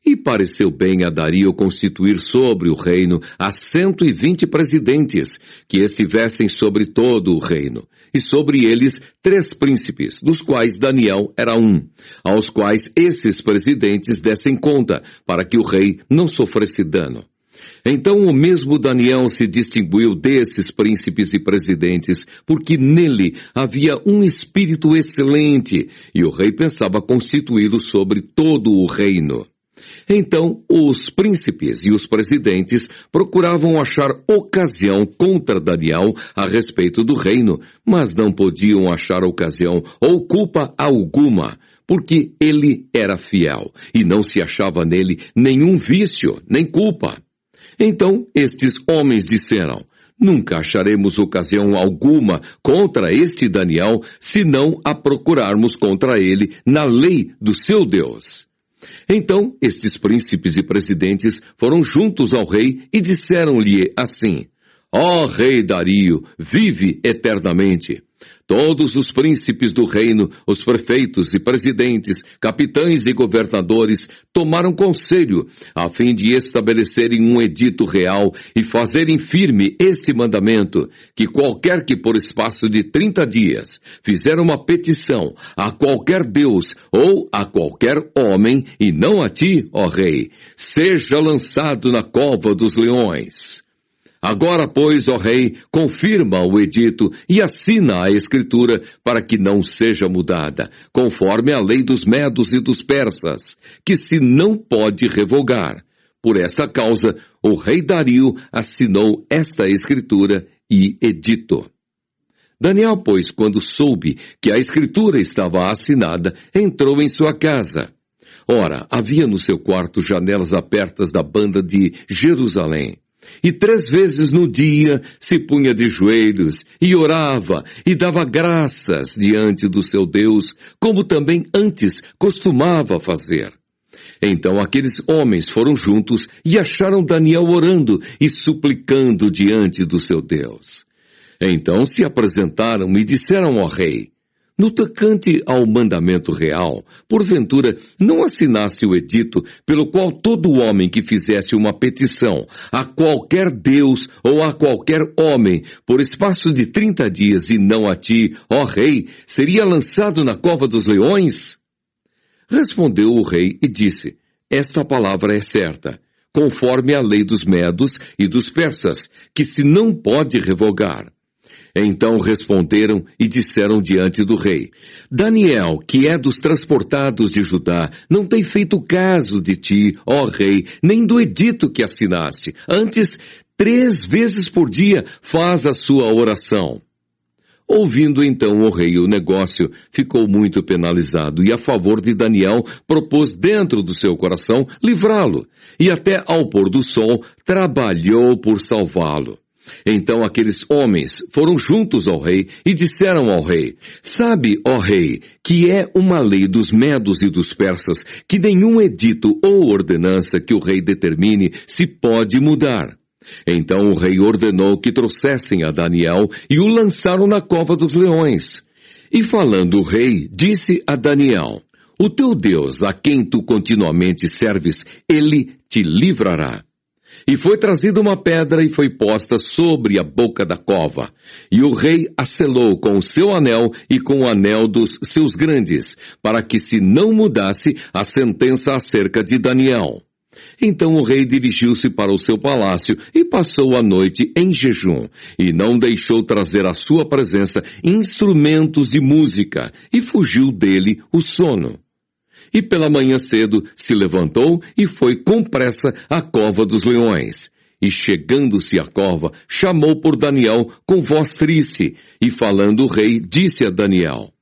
E pareceu bem a Dario constituir sobre o reino a 120 presidentes, que estivessem sobre todo o reino, e sobre eles 3 príncipes, dos quais Daniel era um, aos quais esses presidentes dessem conta, para que o rei não sofresse dano. Então o mesmo Daniel se distinguiu desses príncipes e presidentes, porque nele havia um espírito excelente, e o rei pensava constituí-lo sobre todo o reino. Então os príncipes e os presidentes procuravam achar ocasião contra Daniel a respeito do reino, mas não podiam achar ocasião ou culpa alguma, porque ele era fiel, e não se achava nele nenhum vício, nem culpa. Então estes homens disseram: nunca acharemos ocasião alguma contra este Daniel, se não a procurarmos contra ele na lei do seu Deus. Então estes príncipes e presidentes foram juntos ao rei e disseram-lhe assim: ó rei Dario, vive eternamente. Todos os príncipes do reino, os prefeitos e presidentes, capitães e governadores tomaram conselho, a fim de estabelecerem um edito real e fazerem firme este mandamento, que qualquer que por espaço de 30 dias fizer uma petição a qualquer Deus ou a qualquer homem, e não a ti, ó rei, seja lançado na cova dos leões. Agora, pois, ó rei, confirma o edito e assina a escritura para que não seja mudada, conforme a lei dos medos e dos persas, que se não pode revogar. Por esta causa, o rei Dario assinou esta escritura e edito. Daniel, pois, quando soube que a escritura estava assinada, entrou em sua casa. Ora, havia no seu quarto janelas abertas da banda de Jerusalém. E 3 vezes no dia se punha de joelhos e orava e dava graças diante do seu Deus, como também antes costumava fazer. Então aqueles homens foram juntos e acharam Daniel orando e suplicando diante do seu Deus. Então se apresentaram e disseram ao rei: no tocante ao mandamento real, porventura não assinaste o edito pelo qual todo homem que fizesse uma petição a qualquer Deus ou a qualquer homem por espaço de 30 dias e não a ti, ó rei, seria lançado na cova dos leões? Respondeu o rei e disse: esta palavra é certa, conforme a lei dos medos e dos persas, que se não pode revogar. Então responderam e disseram diante do rei: Daniel, que é dos transportados de Judá, não tem feito caso de ti, ó rei, nem do edito que assinaste. Antes, 3 vezes por dia faz a sua oração. Ouvindo então o rei o negócio, ficou muito penalizado e a favor de Daniel propôs dentro do seu coração livrá-lo, e até ao pôr do sol trabalhou por salvá-lo. Então aqueles homens foram juntos ao rei e disseram ao rei: sabe, ó rei, que é uma lei dos medos e dos persas que nenhum edito ou ordenança que o rei determine se pode mudar. Então o rei ordenou que trouxessem a Daniel e o lançaram na cova dos leões. E falando o rei, disse a Daniel: o teu Deus, a quem tu continuamente serves, ele te livrará. E foi trazida uma pedra e foi posta sobre a boca da cova. E o rei a selou com o seu anel e com o anel dos seus grandes, para que se não mudasse a sentença acerca de Daniel. Então o rei dirigiu-se para o seu palácio e passou a noite em jejum, e não deixou trazer à sua presença instrumentos de música, e fugiu dele o sono. E pela manhã cedo se levantou e foi com pressa à cova dos leões. E chegando-se à cova, chamou por Daniel com voz triste, e falando o rei, disse a Daniel: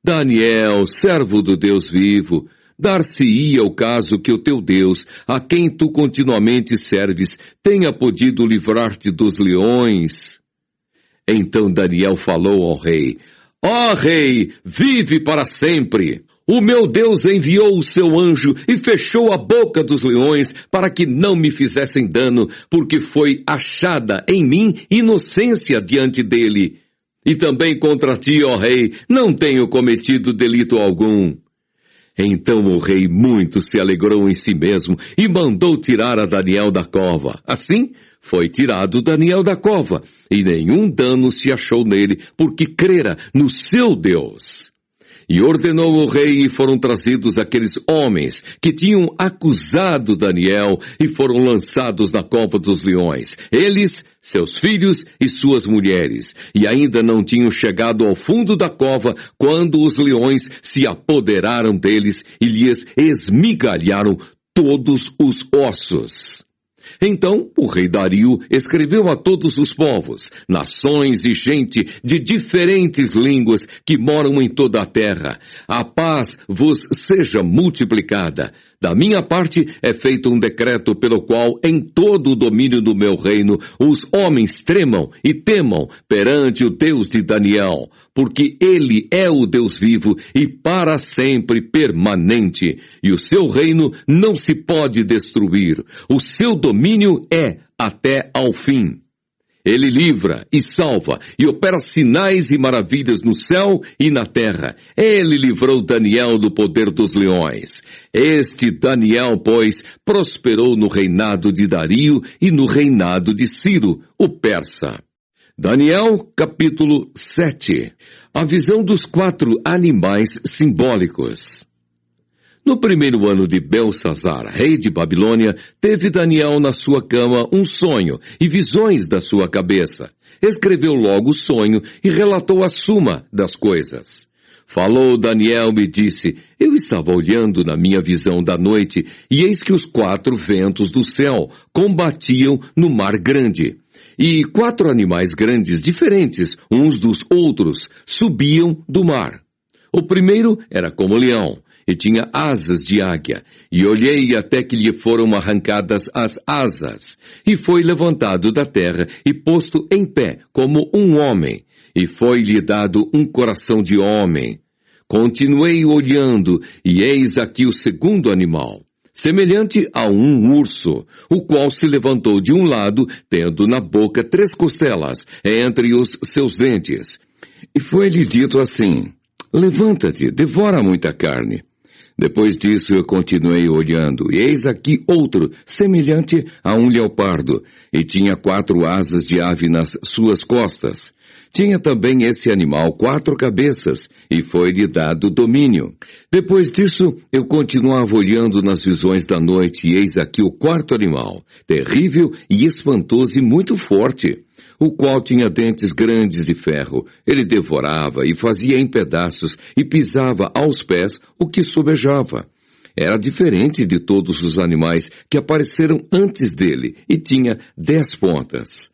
Daniel, servo do Deus vivo, dar-se-ia o caso que o teu Deus, a quem tu continuamente serves, tenha podido livrar-te dos leões. Então Daniel falou ao rei: ó rei, vive para sempre! O meu Deus enviou o seu anjo e fechou a boca dos leões para que não me fizessem dano, porque foi achada em mim inocência diante dele. E também contra ti, ó rei, não tenho cometido delito algum. Então o rei muito se alegrou em si mesmo e mandou tirar a Daniel da cova. Assim, foi tirado Daniel da cova, e nenhum dano se achou nele, porque crera no seu Deus. E ordenou o rei e foram trazidos aqueles homens que tinham acusado Daniel e foram lançados na cova dos leões. Eles, seus filhos e suas mulheres. E ainda não tinham chegado ao fundo da cova quando os leões se apoderaram deles e lhes esmigalharam todos os ossos. Então o rei Dario escreveu a todos os povos, nações e gente de diferentes línguas que moram em toda a terra: a paz vos seja multiplicada. Da minha parte é feito um decreto pelo qual em todo o domínio do meu reino os homens tremam e temam perante o Deus de Daniel, porque ele é o Deus vivo e para sempre permanente, e o seu reino não se pode destruir, o seu domínio é até ao fim. Ele livra e salva e opera sinais e maravilhas no céu e na terra. Ele livrou Daniel do poder dos leões. Este Daniel, pois, prosperou no reinado de Dario e no reinado de Ciro, o persa. Daniel, capítulo 7. A visão dos 4 animais simbólicos. No primeiro ano de Belsazar, rei de Babilônia, teve Daniel na sua cama um sonho e visões da sua cabeça. Escreveu logo o sonho e relatou a suma das coisas. Falou Daniel e disse: Eu estava olhando na minha visão da noite, e eis que os 4 ventos do céu combatiam no mar grande. E 4 animais grandes, diferentes uns dos outros, subiam do mar. O primeiro era como leão, e tinha asas de águia, e olhei até que lhe foram arrancadas as asas, e foi levantado da terra e posto em pé como um homem, e foi-lhe dado um coração de homem. Continuei olhando, e eis aqui o segundo animal, semelhante a um urso, o qual se levantou de um lado, tendo na boca 3 costelas entre os seus dentes. E foi-lhe dito assim: Levanta-te, devora muita carne. Depois disso eu continuei olhando, e eis aqui outro, semelhante a um leopardo, e tinha 4 asas de ave nas suas costas. Tinha também esse animal 4 cabeças, e foi-lhe dado domínio. Depois disso, eu continuava olhando nas visões da noite, e eis aqui o 4º animal, terrível e espantoso e muito forte, o qual tinha dentes grandes de ferro. Ele devorava e fazia em pedaços, e pisava aos pés o que sobejava. Era diferente de todos os animais que apareceram antes dele, e tinha 10 pontas.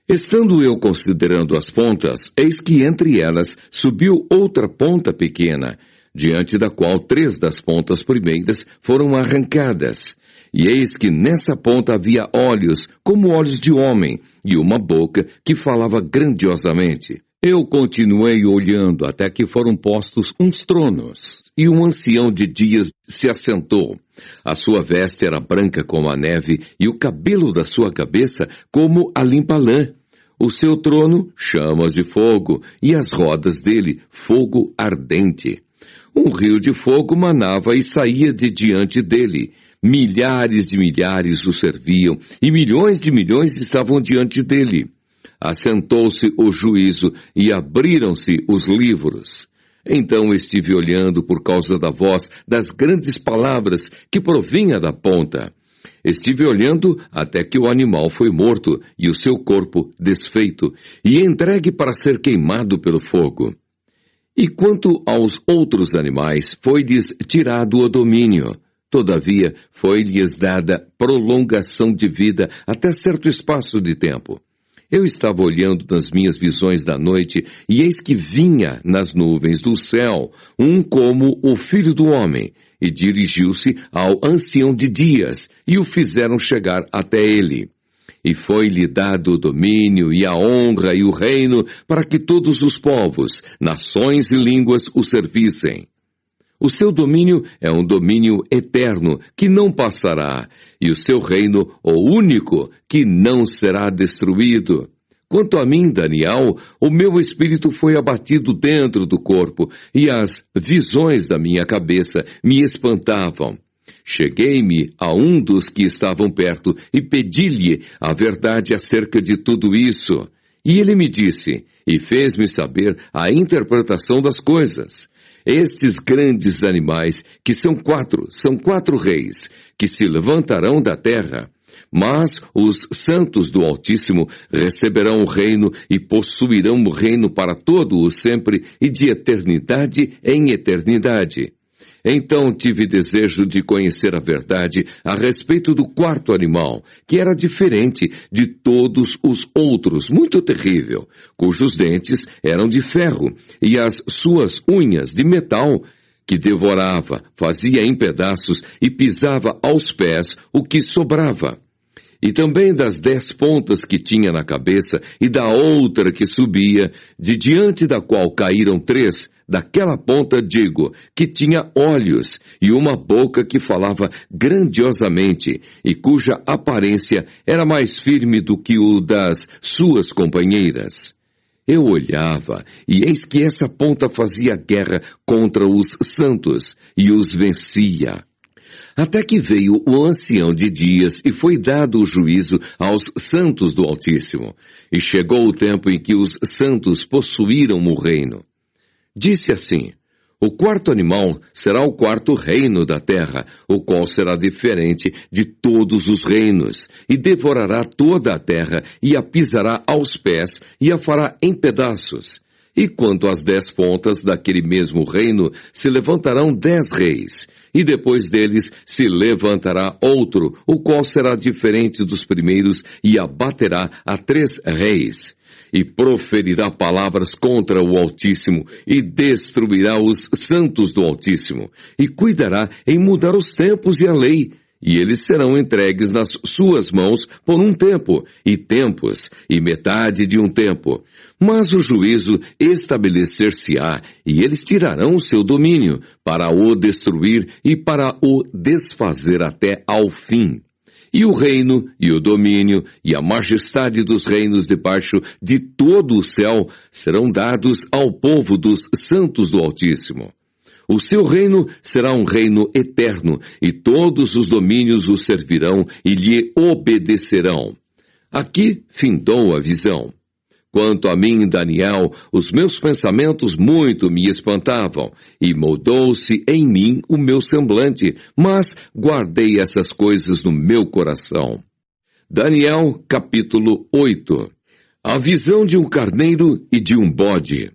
Estando eu considerando as pontas, eis que entre elas subiu outra ponta pequena, diante da qual 3 das pontas primeiras foram arrancadas. E eis que nessa ponta havia olhos, como olhos de homem, e uma boca que falava grandiosamente. Eu continuei olhando até que foram postos uns tronos, e um ancião de dias se assentou. A sua veste era branca como a neve, e o cabelo da sua cabeça como a limpa lã. O seu trono, chamas de fogo, e as rodas dele, fogo ardente. Um rio de fogo manava e saía de diante dele. Milhares de milhares o serviam, e milhões de milhões estavam diante dele. Assentou-se o juízo, e abriram-se os livros. Então estive olhando por causa da voz das grandes palavras que provinha da ponta. Estive olhando até que o animal foi morto, e o seu corpo desfeito, e entregue para ser queimado pelo fogo. E quanto aos outros animais, foi-lhes tirado o domínio. Todavia, foi-lhes dada prolongação de vida até certo espaço de tempo. Eu estava olhando nas minhas visões da noite, e eis que vinha nas nuvens do céu um como o Filho do Homem, e dirigiu-se ao ancião de dias, e o fizeram chegar até ele. E foi-lhe dado o domínio e a honra e o reino para que todos os povos, nações e línguas o servissem. O seu domínio é um domínio eterno, que não passará, e o seu reino, o único, que não será destruído. Quanto a mim, Daniel, o meu espírito foi abatido dentro do corpo, e as visões da minha cabeça me espantavam. Cheguei-me a um dos que estavam perto e pedi-lhe a verdade acerca de tudo isso. E ele me disse, e fez-me saber a interpretação das coisas. Estes grandes animais, que são 4 reis, que se levantarão da terra. Mas os santos do Altíssimo receberão o reino e possuirão o reino para todo o sempre e de eternidade em eternidade. Então tive desejo de conhecer a verdade a respeito do 4º animal, que era diferente de todos os outros, muito terrível, cujos dentes eram de ferro e as suas unhas de metal, que devorava, fazia em pedaços e pisava aos pés o que sobrava. E também das 10 pontas que tinha na cabeça e da outra que subia, de diante da qual caíram 3, daquela ponta digo, que tinha olhos e uma boca que falava grandiosamente e cuja aparência era mais firme do que o das suas companheiras. Eu olhava, e eis que essa ponta fazia guerra contra os santos e os vencia. Até que veio o ancião de dias e foi dado o juízo aos santos do Altíssimo. E chegou o tempo em que os santos possuíram o reino. Disse assim, O quarto animal será o quarto reino da terra, o qual será diferente de todos os reinos, e devorará toda a terra, e a pisará aos pés, e a fará em pedaços. E quanto às 10 pontas daquele mesmo reino, se levantarão 10 reis, e depois deles se levantará outro, o qual será diferente dos primeiros, e abaterá a 3 reis. E proferirá palavras contra o Altíssimo, e destruirá os santos do Altíssimo, e cuidará em mudar os tempos e a lei, e eles serão entregues nas suas mãos por um tempo, e tempos, e metade de um tempo. Mas o juízo estabelecer-se-á, e eles tirarão o seu domínio, para o destruir e para o desfazer até ao fim. E o reino, e o domínio, e a majestade dos reinos debaixo de todo o céu serão dados ao povo dos santos do Altíssimo. O seu reino será um reino eterno, e todos os domínios o servirão e lhe obedecerão. Aqui findou a visão. Quanto a mim, Daniel, os meus pensamentos muito me espantavam, e moldou-se em mim o meu semblante, mas guardei essas coisas no meu coração. Daniel, capítulo 8. A visão de um carneiro e de um bode.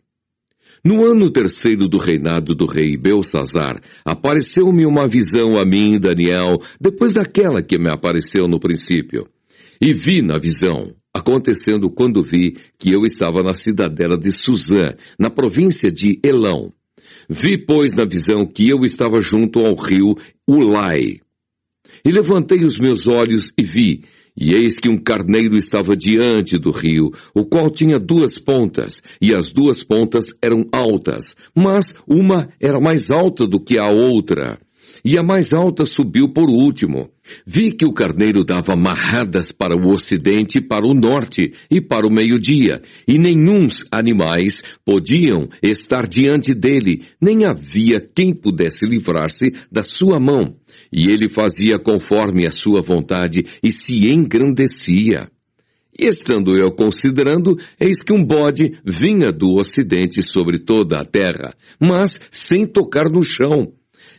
No ano 3º do reinado do rei Belsazzar, apareceu-me uma visão a mim, Daniel, depois daquela que me apareceu no princípio. E vi na visão, acontecendo quando vi que eu estava na cidadela de Suzã, na província de Elão. Vi, pois, na visão que eu estava junto ao rio Ulai. E levantei os meus olhos e vi, e eis que um carneiro estava diante do rio, o qual tinha 2 pontas, e as 2 pontas eram altas, mas uma era mais alta do que a outra. E a mais alta subiu por último. Vi que o carneiro dava marradas para o ocidente, para o norte e para o meio-dia, e nenhuns animais podiam estar diante dele, nem havia quem pudesse livrar-se da sua mão. E ele fazia conforme a sua vontade e se engrandecia. E estando eu considerando, eis que um bode vinha do ocidente sobre toda a terra, mas sem tocar no chão.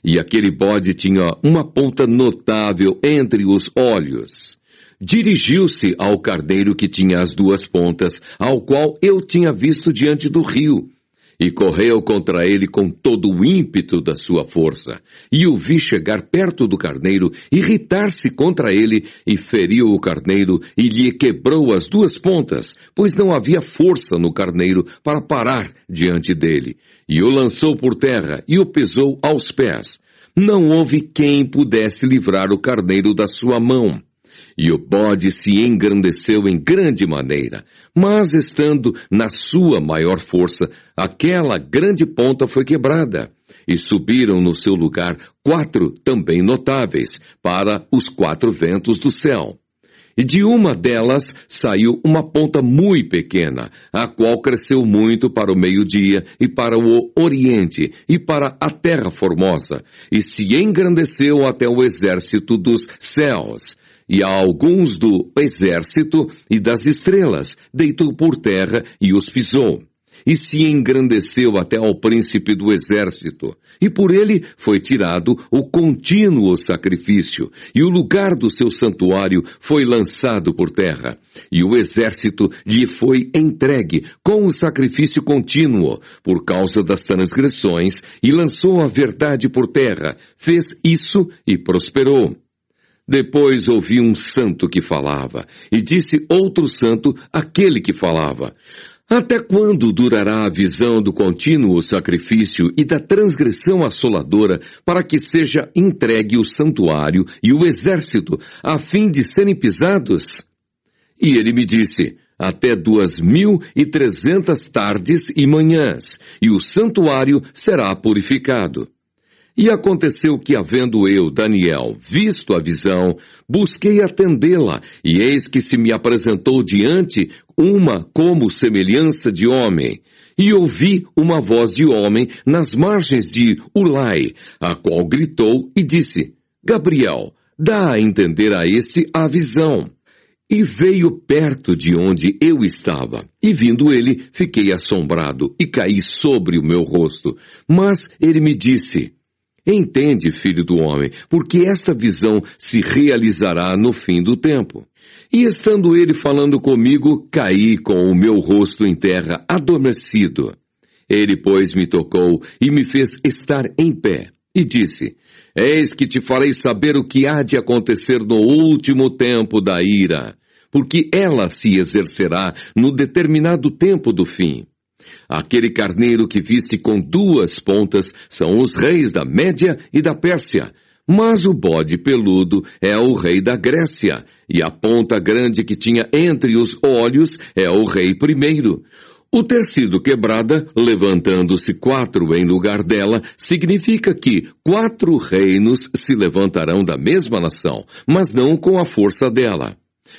E aquele bode tinha uma ponta notável entre os olhos. Dirigiu-se ao carneiro que tinha as 2 pontas, ao qual eu tinha visto diante do rio, e correu contra ele com todo o ímpeto da sua força. E o vi chegar perto do carneiro, irritar-se contra ele, e feriu o carneiro, e lhe quebrou as 2 pontas, pois não havia força no carneiro para parar diante dele. E o lançou por terra, e o pesou aos pés. Não houve quem pudesse livrar o carneiro da sua mão. E o bode se engrandeceu em grande maneira, mas estando na sua maior força, aquela grande ponta foi quebrada, e subiram no seu lugar 4 também notáveis, para os 4 ventos do céu. E de uma delas saiu uma ponta muito pequena, a qual cresceu muito para o meio-dia, e para o oriente, e para a terra formosa, e se engrandeceu até o exército dos céus. E a alguns do exército e das estrelas deitou por terra e os pisou. E se engrandeceu até ao príncipe do exército, e por ele foi tirado o contínuo sacrifício, e o lugar do seu santuário foi lançado por terra, e o exército lhe foi entregue com o sacrifício contínuo, por causa das transgressões, e lançou a verdade por terra, fez isso e prosperou. Depois ouvi um santo que falava, e disse outro santo aquele que falava: até quando durará a visão do contínuo sacrifício e da transgressão assoladora, para que seja entregue o santuário e o exército, a fim de serem pisados? E ele me disse: até 2.300 tardes e manhãs, e o santuário será purificado. E aconteceu que, havendo eu, Daniel, visto a visão, busquei atendê-la, e eis que se me apresentou diante uma como semelhança de homem. E ouvi uma voz de homem nas margens de Ulai, a qual gritou e disse: Gabriel, dá a entender a esse a visão. e veio perto de onde eu estava. E vindo ele, fiquei assombrado e caí sobre o meu rosto. Mas ele me disse: entende, filho do homem, porque esta visão se realizará no fim do tempo. E estando ele falando comigo, caí com o meu rosto em terra, adormecido. Ele, pois, me tocou e me fez estar em pé, e disse: eis que te farei saber o que há de acontecer no último tempo da ira, porque ela se exercerá no determinado tempo do fim. Aquele carneiro que viste com 2 pontas são os reis da Média e da Pérsia, mas o bode peludo é o rei da Grécia, e a ponta grande que tinha entre os olhos é o rei primeiro. O ter sido quebrada, levantando-se 4 em lugar dela, significa que 4 reinos se levantarão da mesma nação, mas não com a força dela.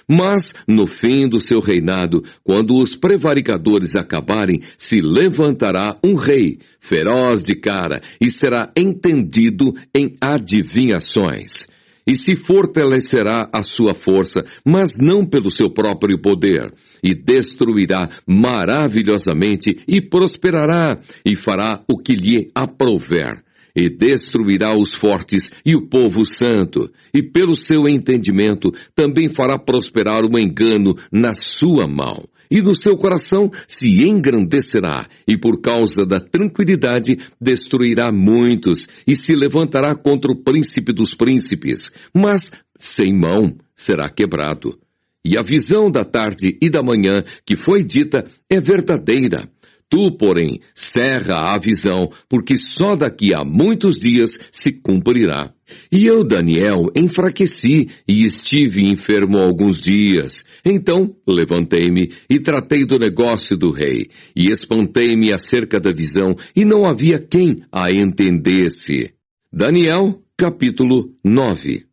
Mas, no fim do seu reinado, quando os prevaricadores acabarem, se levantará um rei, feroz de cara, e será entendido em adivinhações. E se fortalecerá a sua força, mas não pelo seu próprio poder, e destruirá maravilhosamente, e prosperará, e fará o que lhe aprouver. E destruirá os fortes e o povo santo, e pelo seu entendimento também fará prosperar o engano na sua mão. E no seu coração se engrandecerá, e por causa da tranquilidade destruirá muitos, e se levantará contra o príncipe dos príncipes, mas sem mão será quebrado. E a visão da tarde e da manhã que foi dita é verdadeira. Tu, porém, cerra a visão, porque só daqui a muitos dias se cumprirá. E eu, Daniel, enfraqueci e estive enfermo alguns dias. Então levantei-me e tratei do negócio do rei, e espantei-me acerca da visão, e não havia quem a entendesse. Daniel, capítulo 9.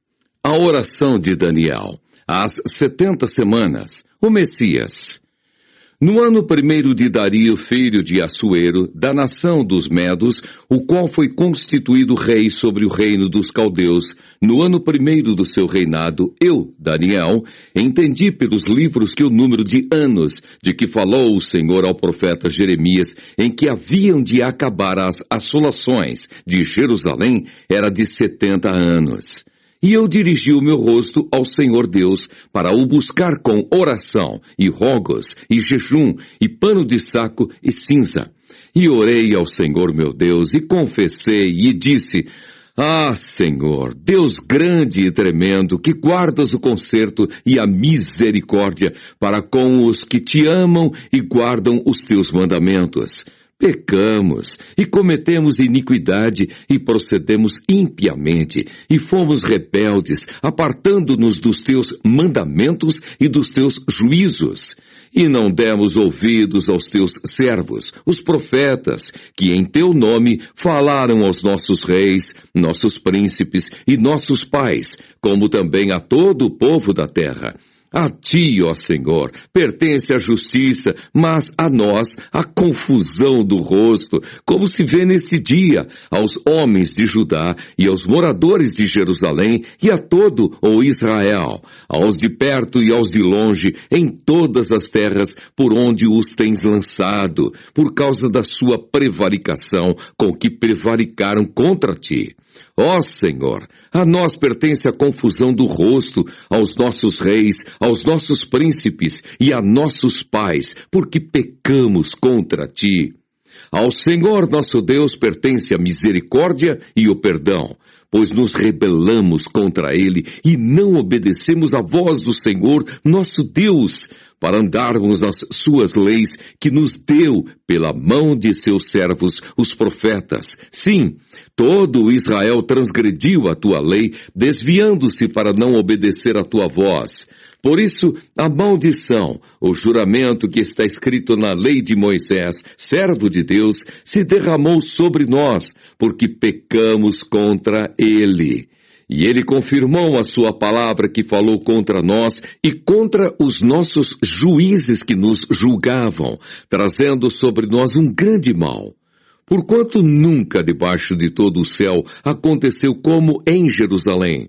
A oração de Daniel. As 70 semanas. O Messias. No ano 1º de Dario, filho de Assuero, da nação dos Medos, o qual foi constituído rei sobre o reino dos caldeus, no ano 1º do seu reinado, eu, Daniel, entendi pelos livros que o número de anos de que falou o Senhor ao profeta Jeremias, em que haviam de acabar as assolações de Jerusalém, era de 70 anos. E eu dirigi o meu rosto ao Senhor Deus para o buscar com oração e rogos e jejum e pano de saco e cinza. E orei ao Senhor meu Deus e confessei e disse: ah, Senhor, Deus grande e tremendo, que guardas o conserto e a misericórdia para com os que te amam e guardam os teus mandamentos. Pecamos e cometemos iniquidade e procedemos impiamente e fomos rebeldes, apartando-nos dos teus mandamentos e dos teus juízos. E não demos ouvidos aos teus servos, os profetas, que em teu nome falaram aos nossos reis, nossos príncipes e nossos pais, como também a todo o povo da terra. A ti, ó Senhor, pertence a justiça, mas a nós a confusão do rosto, como se vê nesse dia, aos homens de Judá e aos moradores de Jerusalém e a todo o Israel, aos de perto e aos de longe, em todas as terras por onde os tens lançado, por causa da sua prevaricação com que prevaricaram contra ti. Ó Senhor, a nós pertence a confusão do rosto, aos nossos reis, aos nossos príncipes e a nossos pais, porque pecamos contra ti. Ao Senhor nosso Deus pertence a misericórdia e o perdão, pois nos rebelamos contra ele e não obedecemos à voz do Senhor nosso Deus, para andarmos as suas leis que nos deu pela mão de seus servos, os profetas. Sim, todo Israel transgrediu a tua lei, desviando-se para não obedecer à tua voz. Por isso, a maldição, o juramento que está escrito na lei de Moisés, servo de Deus, se derramou sobre nós, porque pecamos contra ele. E ele confirmou a sua palavra que falou contra nós e contra os nossos juízes que nos julgavam, trazendo sobre nós um grande mal. Porquanto nunca debaixo de todo o céu aconteceu como em Jerusalém.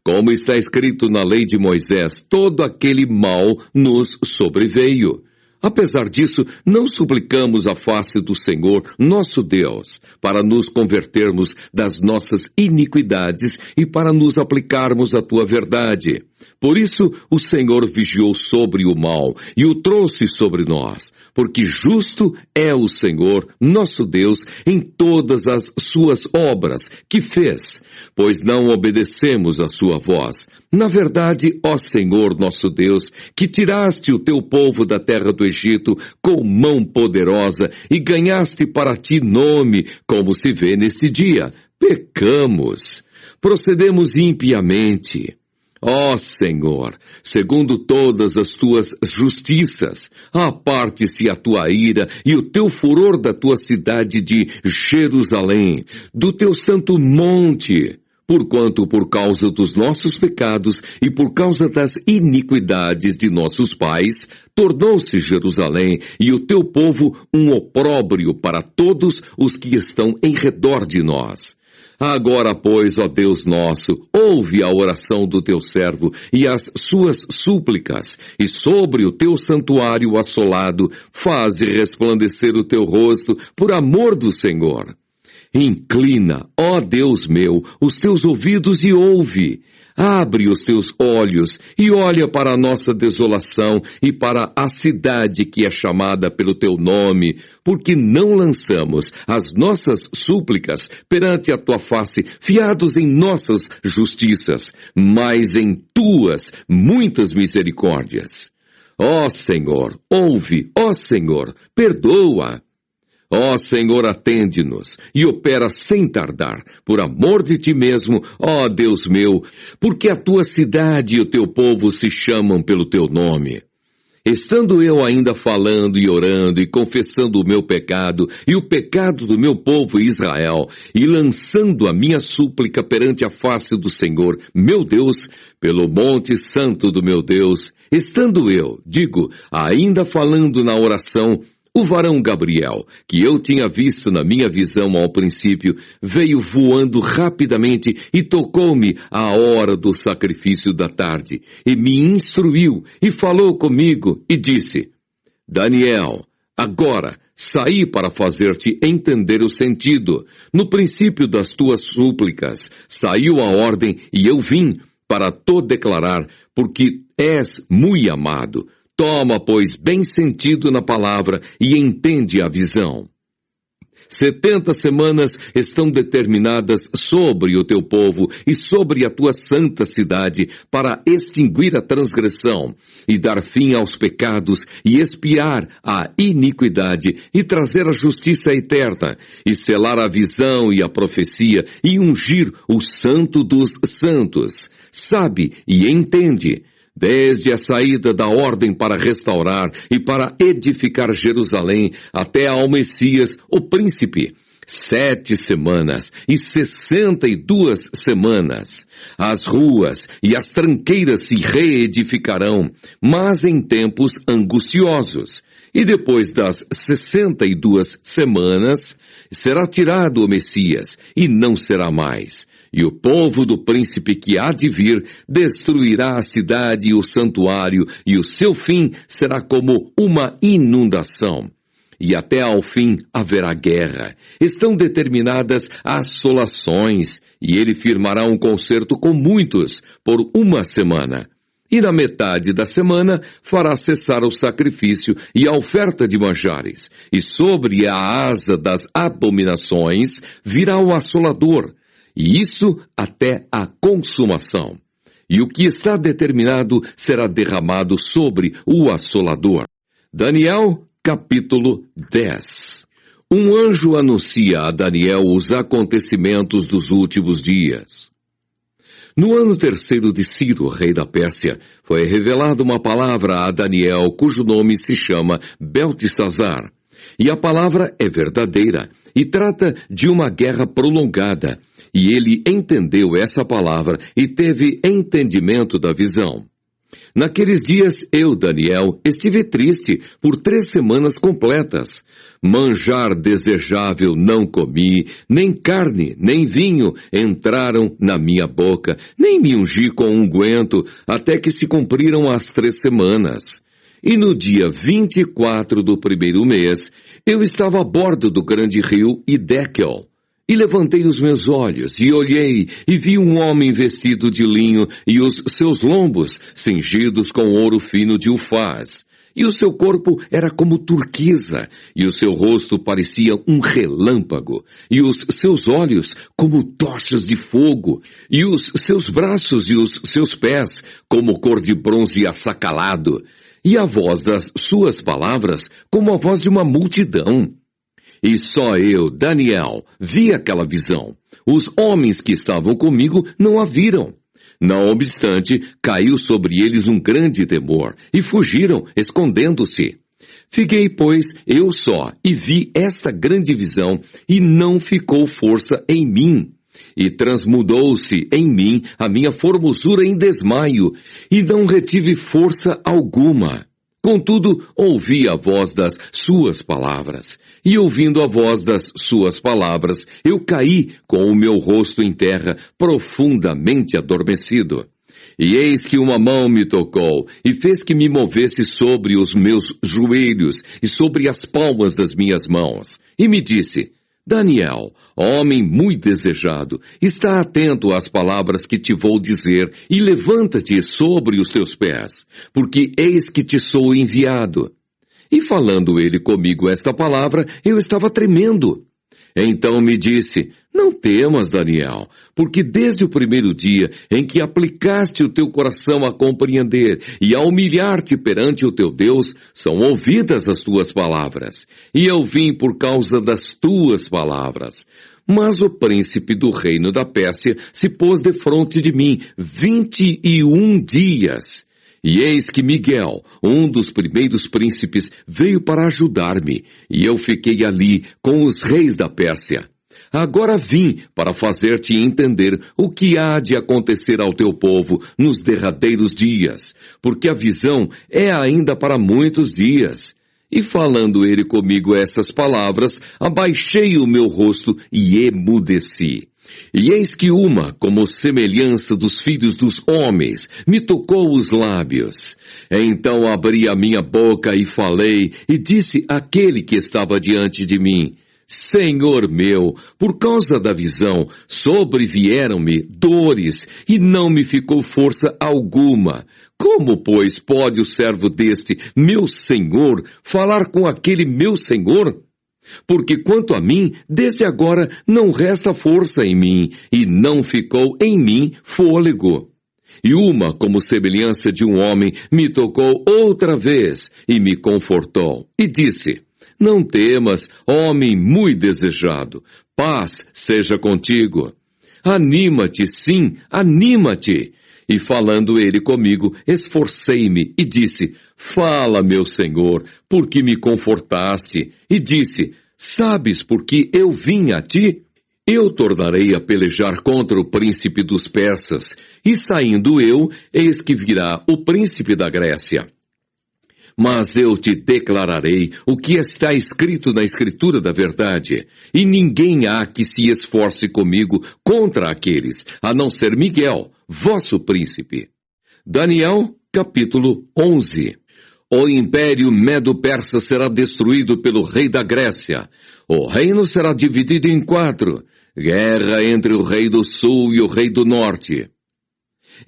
Como está escrito na lei de Moisés, todo aquele mal nos sobreveio. Apesar disso, não suplicamos a face do Senhor, nosso Deus, para nos convertermos das nossas iniquidades e para nos aplicarmos à tua verdade. Por isso, o Senhor vigiou sobre o mal e o trouxe sobre nós, porque justo é o Senhor, nosso Deus, em todas as suas obras que fez, pois não obedecemos a sua voz. Na verdade, ó Senhor, nosso Deus, que tiraste o teu povo da terra do Egito com mão poderosa e ganhaste para ti nome, como se vê nesse dia, pecamos, procedemos impiamente. Ó Senhor, segundo todas as tuas justiças, aparte-se a tua ira e o teu furor da tua cidade de Jerusalém, do teu santo monte, porquanto por causa dos nossos pecados e por causa das iniquidades de nossos pais, tornou-se Jerusalém e o teu povo um opróbrio para todos os que estão em redor de nós. Agora, pois, ó Deus nosso, ouve a oração do teu servo e as suas súplicas, e sobre o teu santuário assolado, faze resplandecer o teu rosto por amor do Senhor. Inclina, ó Deus meu, os teus ouvidos e ouve. Abre os teus olhos e olha para a nossa desolação e para a cidade que é chamada pelo teu nome, porque não lançamos as nossas súplicas perante a tua face, fiados em nossas justiças, mas em tuas muitas misericórdias. Ó Senhor, ouve, ó Senhor, perdoa. Ó Senhor, atende-nos e opera sem tardar, por amor de ti mesmo, ó Deus meu, porque a tua cidade e o teu povo se chamam pelo teu nome. Estando eu ainda falando e orando e confessando o meu pecado e o pecado do meu povo Israel, e lançando a minha súplica perante a face do Senhor, meu Deus, pelo monte santo do meu Deus, estando eu, ainda falando na oração, o varão Gabriel, que eu tinha visto na minha visão ao princípio, veio voando rapidamente e tocou-me à hora do sacrifício da tarde, e me instruiu, e falou comigo, e disse: Daniel, agora saí para fazer-te entender o sentido. No princípio das tuas súplicas, saiu a ordem, e eu vim para te declarar, porque és muito amado. Toma, pois, bem sentido na palavra e entende a visão. 70 semanas estão determinadas sobre o teu povo e sobre a tua santa cidade para extinguir a transgressão e dar fim aos pecados e expiar a iniquidade e trazer a justiça eterna e selar a visão e a profecia e ungir o santo dos santos. Sabe e entende. Desde a saída da ordem para restaurar e para edificar Jerusalém até ao Messias, o príncipe, 7 semanas e 62 semanas. As ruas e as tranqueiras se reedificarão, mas em tempos angustiosos. E depois das 62 semanas, será tirado o Messias, e não será mais. E o povo do príncipe que há de vir destruirá a cidade e o santuário, e o seu fim será como uma inundação. E até ao fim haverá guerra. Estão determinadas assolações, e ele firmará um concerto com muitos por 1 semana. E na metade da semana fará cessar o sacrifício e a oferta de manjares. E sobre a asa das abominações virá o assolador. E isso até a consumação. E o que está determinado será derramado sobre o assolador. Daniel, capítulo 10. Um anjo anuncia a Daniel os acontecimentos dos últimos dias. No ano 3º de Ciro, rei da Pérsia, foi revelada uma palavra a Daniel, cujo nome se chama Beltesazar. E a palavra é verdadeira e trata de uma guerra prolongada. E ele entendeu essa palavra e teve entendimento da visão. Naqueles dias, eu, Daniel, estive triste por 3 semanas completas. Manjar desejável não comi, nem carne, nem vinho entraram na minha boca, nem me ungi com unguento, até que se cumpriram as 3 semanas. E no dia 24 do primeiro mês, eu estava a bordo do grande rio Hiddekel. E levantei os meus olhos, e olhei, e vi um homem vestido de linho, e os seus lombos cingidos com ouro fino de Ufaz. E o seu corpo era como turquesa, e o seu rosto parecia um relâmpago, e os seus olhos como tochas de fogo, e os seus braços e os seus pés como cor de bronze assacalado, e a voz das suas palavras como a voz de uma multidão. E só eu, Daniel, vi aquela visão. Os homens que estavam comigo não a viram. Não obstante, caiu sobre eles um grande temor, e fugiram, escondendo-se. Fiquei, pois, eu só, e vi esta grande visão, e não ficou força em mim. E transmudou-se em mim a minha formosura em desmaio, e não retive força alguma. Contudo, ouvi a voz das suas palavras, e ouvindo a voz das suas palavras, eu caí com o meu rosto em terra, profundamente adormecido. E eis que uma mão me tocou, e fez que me movesse sobre os meus joelhos, e sobre as palmas das minhas mãos, e me disse: Daniel, homem muito desejado, está atento às palavras que te vou dizer, e levanta-te sobre os teus pés, porque eis que te sou enviado. E falando ele comigo esta palavra, eu estava tremendo. Então me disse: não temas, Daniel, porque desde o primeiro dia em que aplicaste o teu coração a compreender e a humilhar-te perante o teu Deus, são ouvidas as tuas palavras. E eu vim por causa das tuas palavras. Mas o príncipe do reino da Pérsia se pôs defronte de mim 21 dias. E eis que Miguel, um dos primeiros príncipes, veio para ajudar-me, e eu fiquei ali com os reis da Pérsia. Agora vim para fazer-te entender o que há de acontecer ao teu povo nos derradeiros dias, porque a visão é ainda para muitos dias. E falando ele comigo essas palavras, abaixei o meu rosto e emudeci. E eis que uma, como semelhança dos filhos dos homens, me tocou os lábios. Então abri a minha boca e falei, e disse àquele que estava diante de mim: Senhor meu, por causa da visão, sobrevieram-me dores, e não me ficou força alguma. Como, pois, pode o servo deste, meu senhor, falar com aquele meu senhor? Porque quanto a mim, desde agora não resta força em mim, e não ficou em mim fôlego. E uma, como semelhança de um homem, me tocou outra vez, e me confortou, e disse: Não temas, homem muito desejado, paz seja contigo. Anima-te, sim, anima-te. E falando ele comigo, esforcei-me e disse: Fala, meu senhor, porque me confortaste. E disse: Sabes por que eu vim a ti? Eu tornarei a pelejar contra o príncipe dos persas, e saindo eu, eis que virá o príncipe da Grécia. Mas eu te declararei o que está escrito na Escritura da verdade, e ninguém há que se esforce comigo contra aqueles, a não ser Miguel, vosso príncipe. Daniel, capítulo 11. O império Medo-Persa será destruído pelo rei da Grécia. O reino será dividido em 4. Guerra entre o rei do sul e o rei do norte.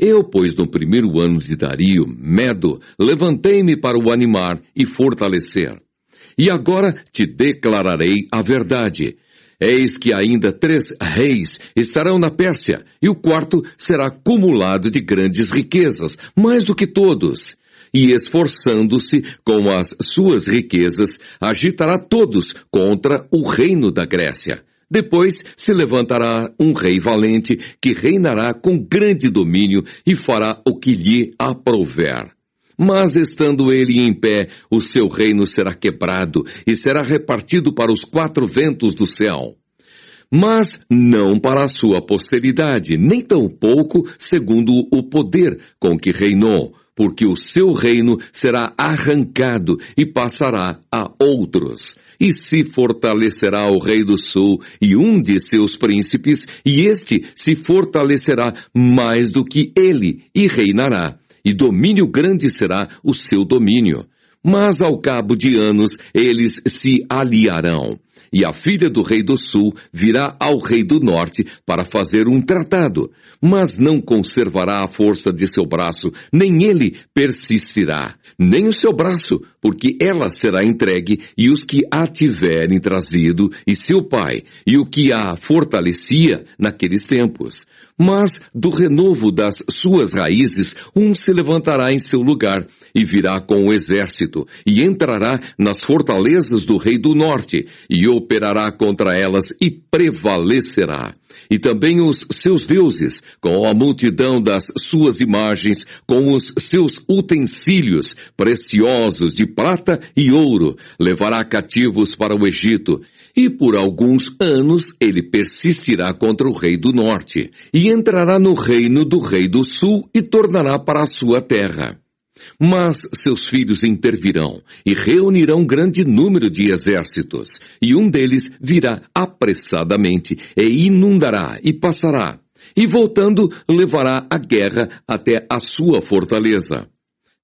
Eu, pois, no primeiro ano de Dario, Medo, levantei-me para o animar e fortalecer. E agora te declararei a verdade. Eis que ainda 3 reis estarão na Pérsia, e o 4º será cumulado de grandes riquezas, mais do que todos. E esforçando-se com as suas riquezas, agitará todos contra o reino da Grécia. Depois se levantará um rei valente que reinará com grande domínio e fará o que lhe aprouver. Mas estando ele em pé, o seu reino será quebrado e será repartido para os 4 ventos do céu. Mas não para a sua posteridade, nem tampouco segundo o poder com que reinou, porque o seu reino será arrancado e passará a outros. E se fortalecerá o rei do sul e um de seus príncipes, e este se fortalecerá mais do que ele, e reinará, e domínio grande será o seu domínio. Mas ao cabo de anos eles se aliarão, e a filha do rei do sul virá ao rei do norte para fazer um tratado, mas não conservará a força de seu braço, nem ele persistirá, nem o seu braço, porque ela será entregue, e os que a tiverem trazido, e seu pai, e o que a fortalecia naqueles tempos. Mas do renovo das suas raízes, um se levantará em seu lugar, e virá com o exército, e entrará nas fortalezas do rei do norte, e operará contra elas, e prevalecerá. E também os seus deuses, com a multidão das suas imagens, com os seus utensílios preciosos de prata e ouro, levará cativos para o Egito. E por alguns anos ele persistirá contra o rei do norte, e entrará no reino do rei do sul e tornará para a sua terra. Mas seus filhos intervirão e reunirão grande número de exércitos, e um deles virá apressadamente e inundará e passará, e voltando levará a guerra até a sua fortaleza.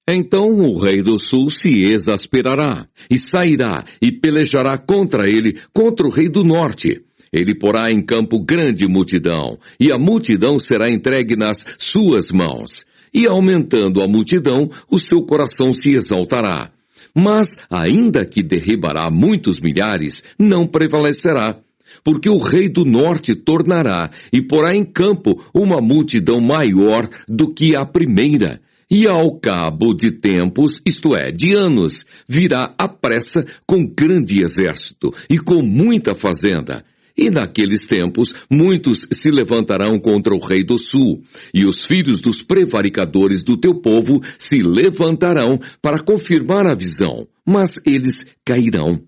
Então o rei do sul se exasperará, e sairá e pelejará contra ele, contra o rei do norte. Ele porá em campo grande multidão, e a multidão será entregue nas suas mãos. E aumentando a multidão, o seu coração se exaltará. Mas, ainda que derribará muitos milhares, não prevalecerá. Porque o rei do norte tornará e porá em campo uma multidão maior do que a primeira. E ao cabo de tempos, isto é, de anos, virá à pressa com grande exército e com muita fazenda. E naqueles tempos, muitos se levantarão contra o rei do sul, e os filhos dos prevaricadores do teu povo se levantarão para confirmar a visão, mas eles cairão.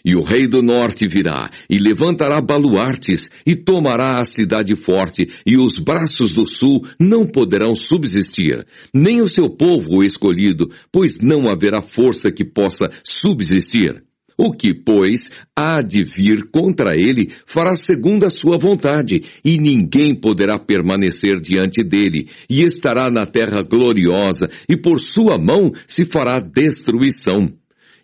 E o rei do norte virá, e levantará baluartes, e tomará a cidade forte, e os braços do sul não poderão subsistir, nem o seu povo escolhido, pois não haverá força que possa subsistir. O que, pois, há de vir contra ele, fará segundo a sua vontade, e ninguém poderá permanecer diante dele, e estará na terra gloriosa, e por sua mão se fará destruição.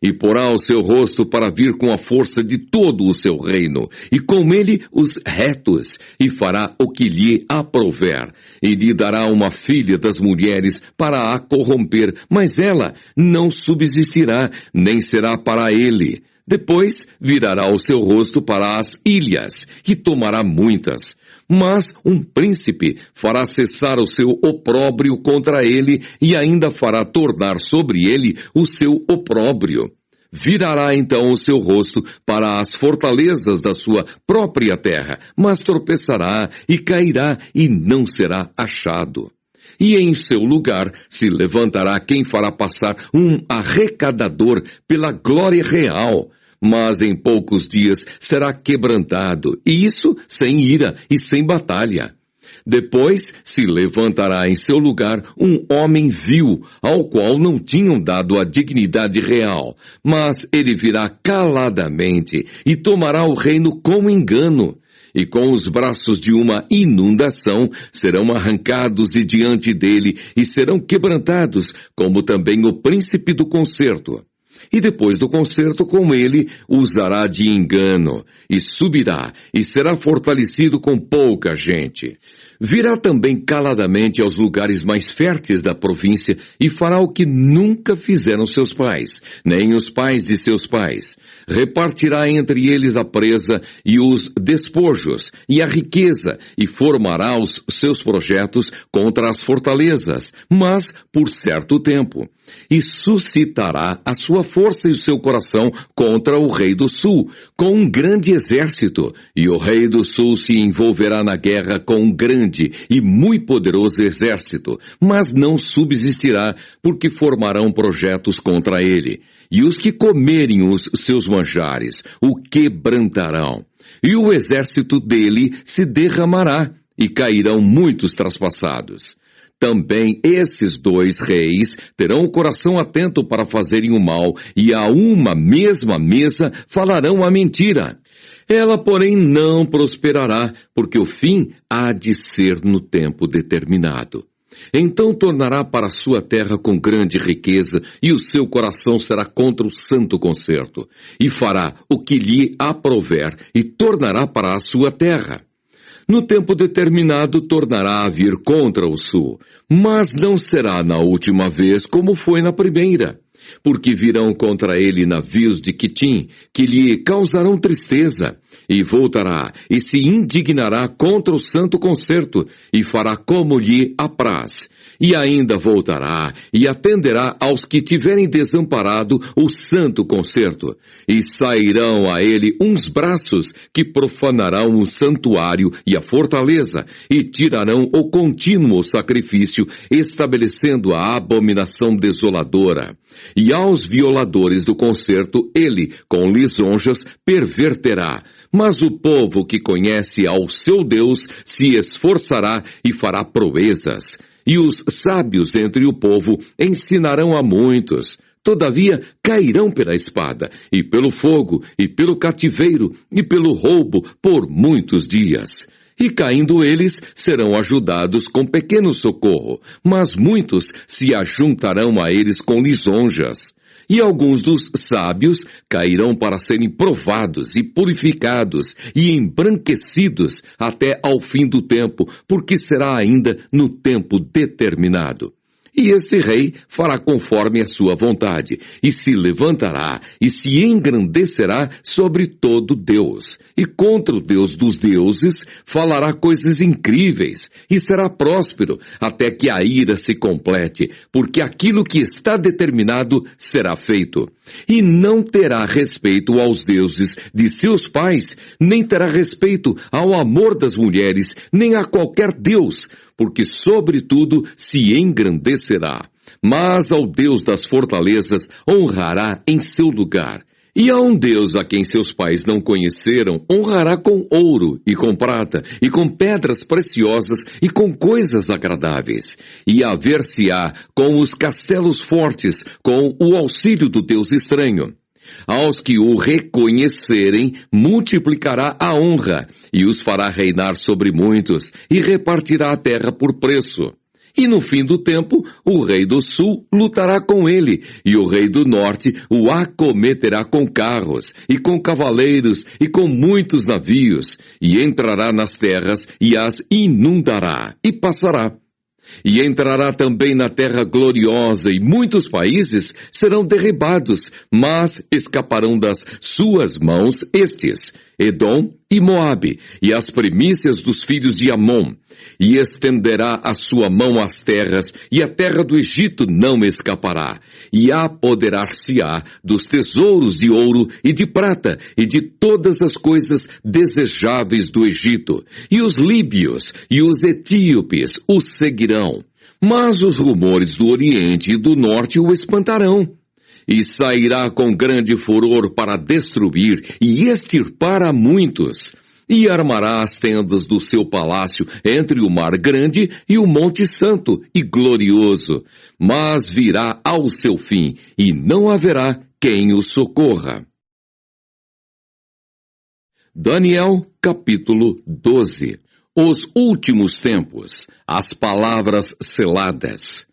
E porá o seu rosto para vir com a força de todo o seu reino, e com ele os retos, e fará o que lhe aprouver, e lhe dará uma filha das mulheres para a corromper, mas ela não subsistirá, nem será para ele. Depois virará o seu rosto para as ilhas, e tomará muitas. Mas um príncipe fará cessar o seu opróbrio contra ele, e ainda fará tornar sobre ele o seu opróbrio. Virará então o seu rosto para as fortalezas da sua própria terra, mas tropeçará e cairá e não será achado. E em seu lugar se levantará quem fará passar um arrecadador pela glória real, mas em poucos dias será quebrantado, e isso sem ira e sem batalha. Depois se levantará em seu lugar um homem vil, ao qual não tinham dado a dignidade real, mas ele virá caladamente e tomará o reino com engano. E com os braços de uma inundação serão arrancados e diante dele e serão quebrantados, como também o príncipe do concerto. E depois do concerto com ele, usará de engano, e subirá, e será fortalecido com pouca gente. Virá também caladamente aos lugares mais férteis da província, e fará o que nunca fizeram seus pais, nem os pais de seus pais. Repartirá entre eles a presa e os despojos, e a riqueza, e formará os seus projetos contra as fortalezas, mas por certo tempo. E suscitará a sua força e o seu coração contra o rei do sul, com um grande exército, e o rei do sul se envolverá na guerra com um grande e muito poderoso exército, mas não subsistirá, porque formarão projetos contra ele. E os que comerem os seus manjares o quebrantarão, e o exército dele se derramará, e cairão muitos traspassados. Também esses dois reis terão o coração atento para fazerem o mal, e a uma mesma mesa falarão a mentira. Ela, porém, não prosperará, porque o fim há de ser no tempo determinado. Então tornará para a sua terra com grande riqueza, e o seu coração será contra o santo concerto, e fará o que lhe aprouver, e tornará para a sua terra. No tempo determinado tornará a vir contra o sul, mas não será na última vez como foi na primeira. Porque virão contra ele navios de Quitim, que lhe causarão tristeza, e voltará, e se indignará contra o santo concerto, e fará como lhe apraz. E ainda voltará, e atenderá aos que tiverem desamparado o santo concerto, e sairão a ele uns braços que profanarão o santuário e a fortaleza, e tirarão o contínuo sacrifício, estabelecendo a abominação desoladora. E aos violadores do concerto ele, com lisonjas, perverterá. Mas o povo que conhece ao seu Deus se esforçará e fará proezas. E os sábios entre o povo ensinarão a muitos. Todavia cairão pela espada, e pelo fogo, e pelo cativeiro, e pelo roubo por muitos dias. E caindo eles, serão ajudados com pequeno socorro, mas muitos se ajuntarão a eles com lisonjas. E alguns dos sábios cairão para serem provados e purificados e embranquecidos até ao fim do tempo, porque será ainda no tempo determinado. E esse rei fará conforme a sua vontade, e se levantará e se engrandecerá sobre todo Deus. E contra o Deus dos deuses falará coisas incríveis, e será próspero, até que a ira se complete, porque aquilo que está determinado será feito. E não terá respeito aos deuses de seus pais, nem terá respeito ao amor das mulheres, nem a qualquer deus, porque sobretudo se engrandecerá. Mas ao Deus das fortalezas honrará em seu lugar. E a um Deus a quem seus pais não conheceram, honrará com ouro e com prata, e com pedras preciosas e com coisas agradáveis. E haver-se-á com os castelos fortes, com o auxílio do Deus estranho. Aos que o reconhecerem, multiplicará a honra, e os fará reinar sobre muitos, e repartirá a terra por preço. E no fim do tempo, o rei do sul lutará com ele, e o rei do norte o acometerá com carros, e com cavaleiros, e com muitos navios, e entrará nas terras, e as inundará, e passará. E entrará também na terra gloriosa, e muitos países serão derribados, mas escaparão das suas mãos estes, Edom e Moabe, e as primícias dos filhos de Amon. E estenderá a sua mão às terras, e a terra do Egito não escapará. E apoderar-se-á dos tesouros de ouro e de prata, e de todas as coisas desejáveis do Egito. E os líbios e os etíopes o seguirão. Mas os rumores do Oriente e do Norte o espantarão. E sairá com grande furor para destruir e extirpar a muitos. E armará as tendas do seu palácio entre o mar grande e o monte santo e glorioso. Mas virá ao seu fim, e não haverá quem o socorra. Daniel, capítulo 12. Os últimos tempos, as palavras seladas.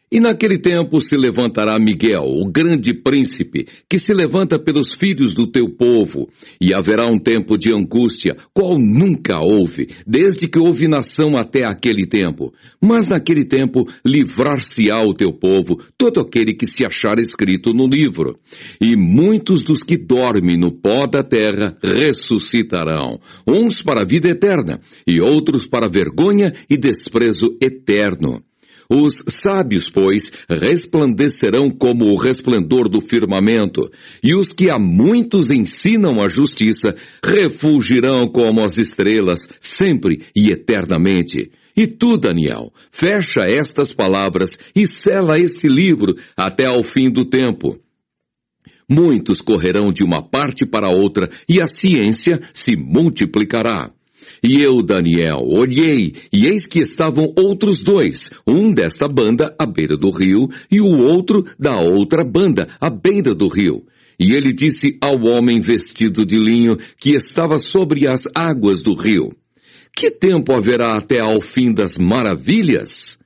E naquele tempo se levantará Miguel, o grande príncipe, que se levanta pelos filhos do teu povo, e haverá um tempo de angústia, qual nunca houve, desde que houve nação até aquele tempo. Mas naquele tempo livrar-se-á o teu povo, todo aquele que se achar escrito no livro. E muitos dos que dormem no pó da terra ressuscitarão, uns para a vida eterna, e outros para vergonha e desprezo eterno. Os sábios, pois, resplandecerão como o resplendor do firmamento, e os que a muitos ensinam a justiça refulgirão como as estrelas, sempre e eternamente. E tu, Daniel, fecha estas palavras e sela este livro até ao fim do tempo. Muitos correrão de uma parte para outra, e a ciência se multiplicará. E eu, Daniel, olhei, e eis que estavam outros dois, um desta banda à beira do rio, e o outro da outra banda à beira do rio. E ele disse ao homem vestido de linho que estava sobre as águas do rio: Que tempo haverá até ao fim das maravilhas?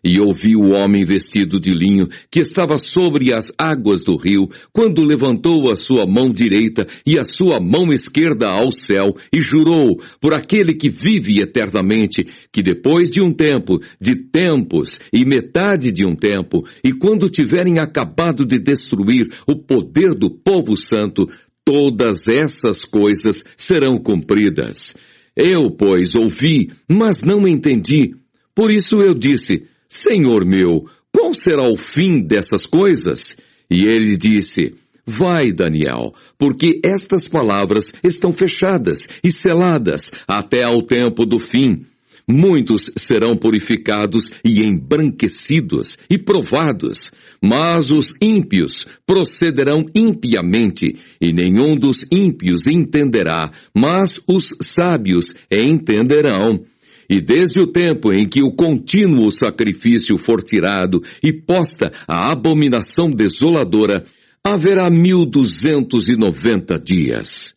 E ouvi o homem vestido de linho, que estava sobre as águas do rio, quando levantou a sua mão direita e a sua mão esquerda ao céu, e jurou, por aquele que vive eternamente, que depois de um tempo, de tempos e metade de um tempo, e quando tiverem acabado de destruir o poder do povo santo, todas essas coisas serão cumpridas. Eu, pois, ouvi, mas não entendi. Por isso eu disse: Senhor meu, qual será o fim dessas coisas? E ele disse: Vai, Daniel, porque estas palavras estão fechadas e seladas até ao tempo do fim. Muitos serão purificados e embranquecidos e provados, mas os ímpios procederão impiamente, e nenhum dos ímpios entenderá, mas os sábios entenderão. E desde o tempo em que o contínuo sacrifício for tirado e posta a abominação desoladora, haverá 1290 dias.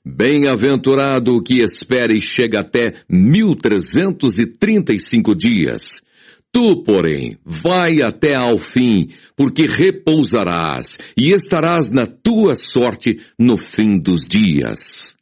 Bem-aventurado o que espera e chega até 1335 dias. Tu, porém, vai até ao fim, porque repousarás e estarás na tua sorte no fim dos dias.